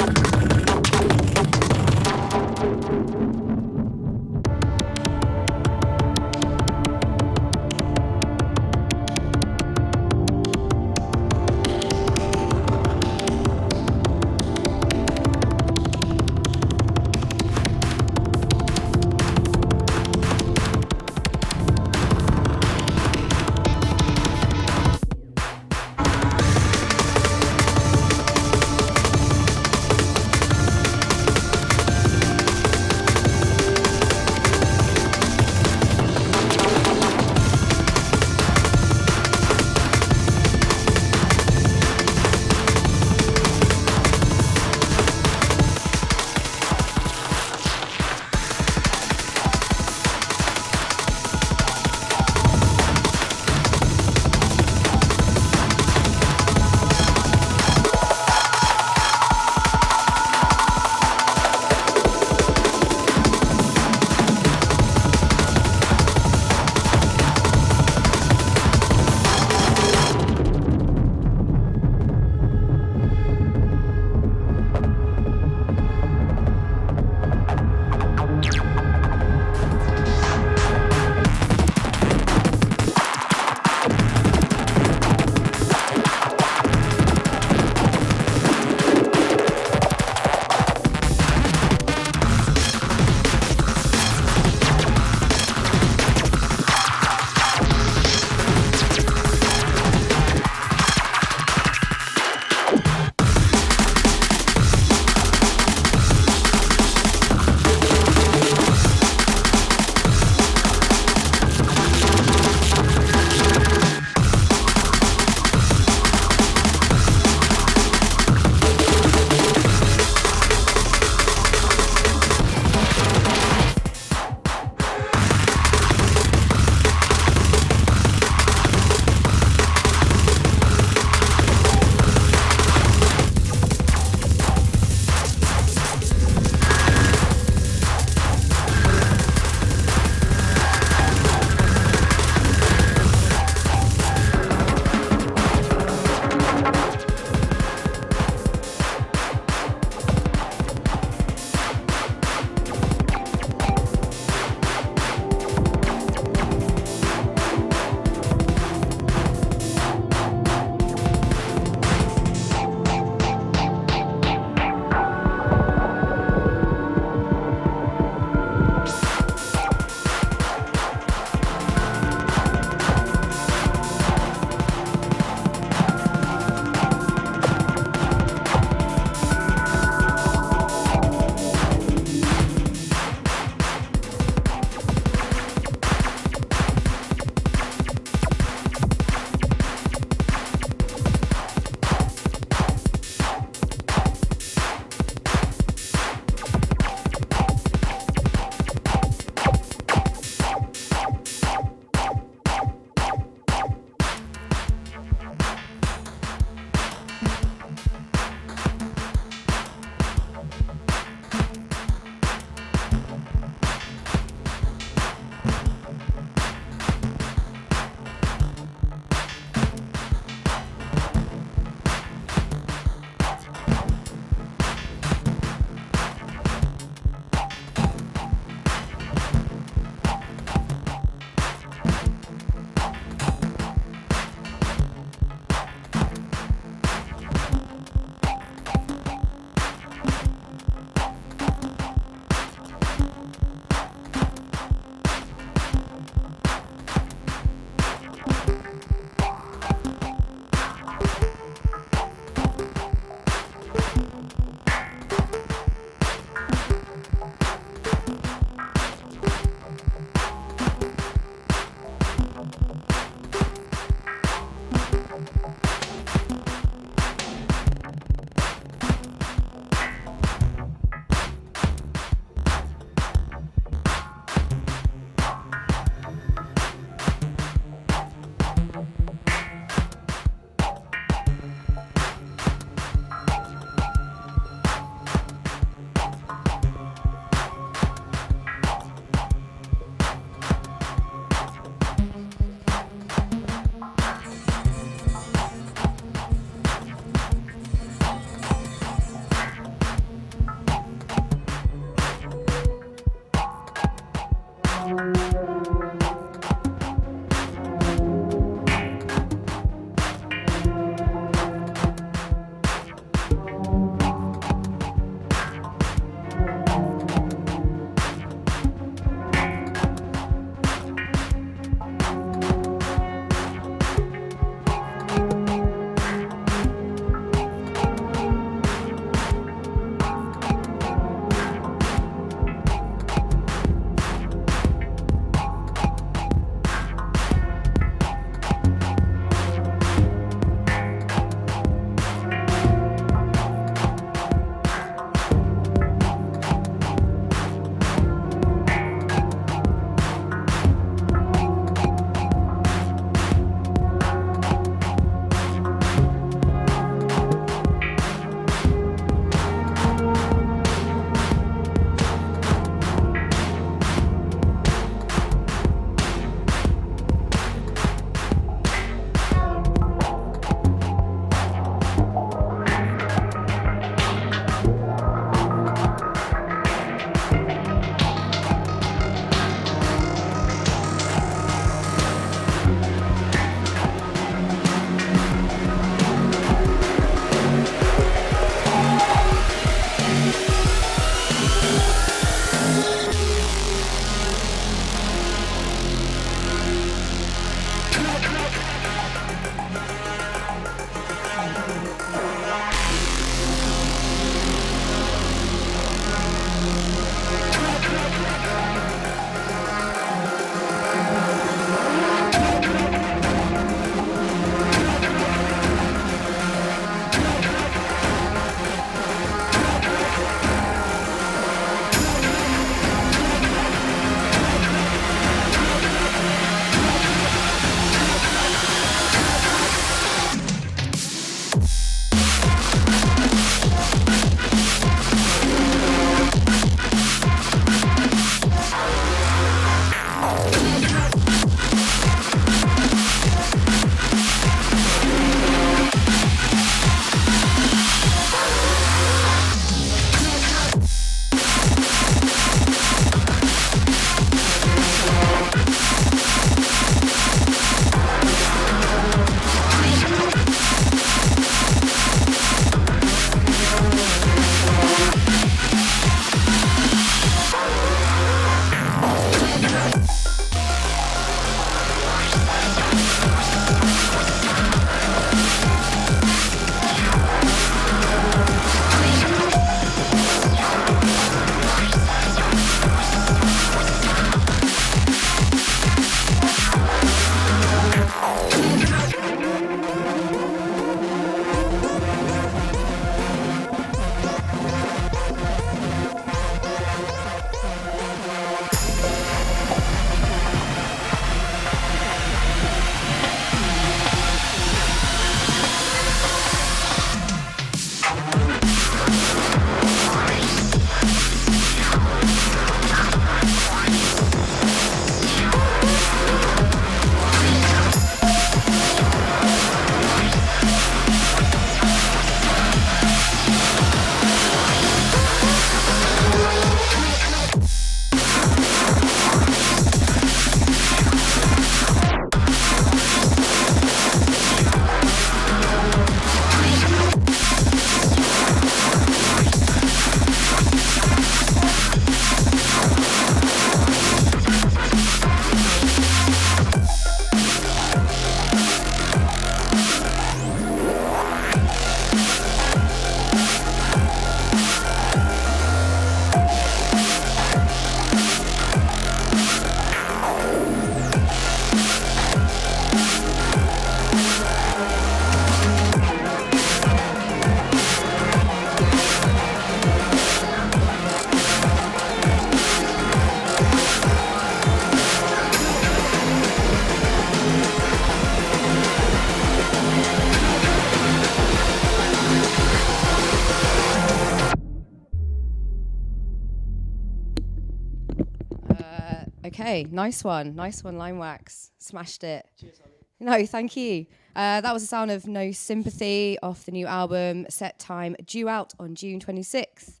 Okay, nice one, Lime Wax. Smashed it. Cheers, honey. No, thank you. That was the sound of No Sympathy off the new album, Set Time, due out on June 26th.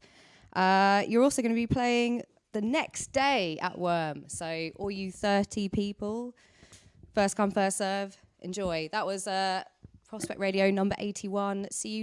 You're also going to be playing the next day at Worm. So all you 30 people, first come, first serve, enjoy. That was Prospect Radio number 81. See you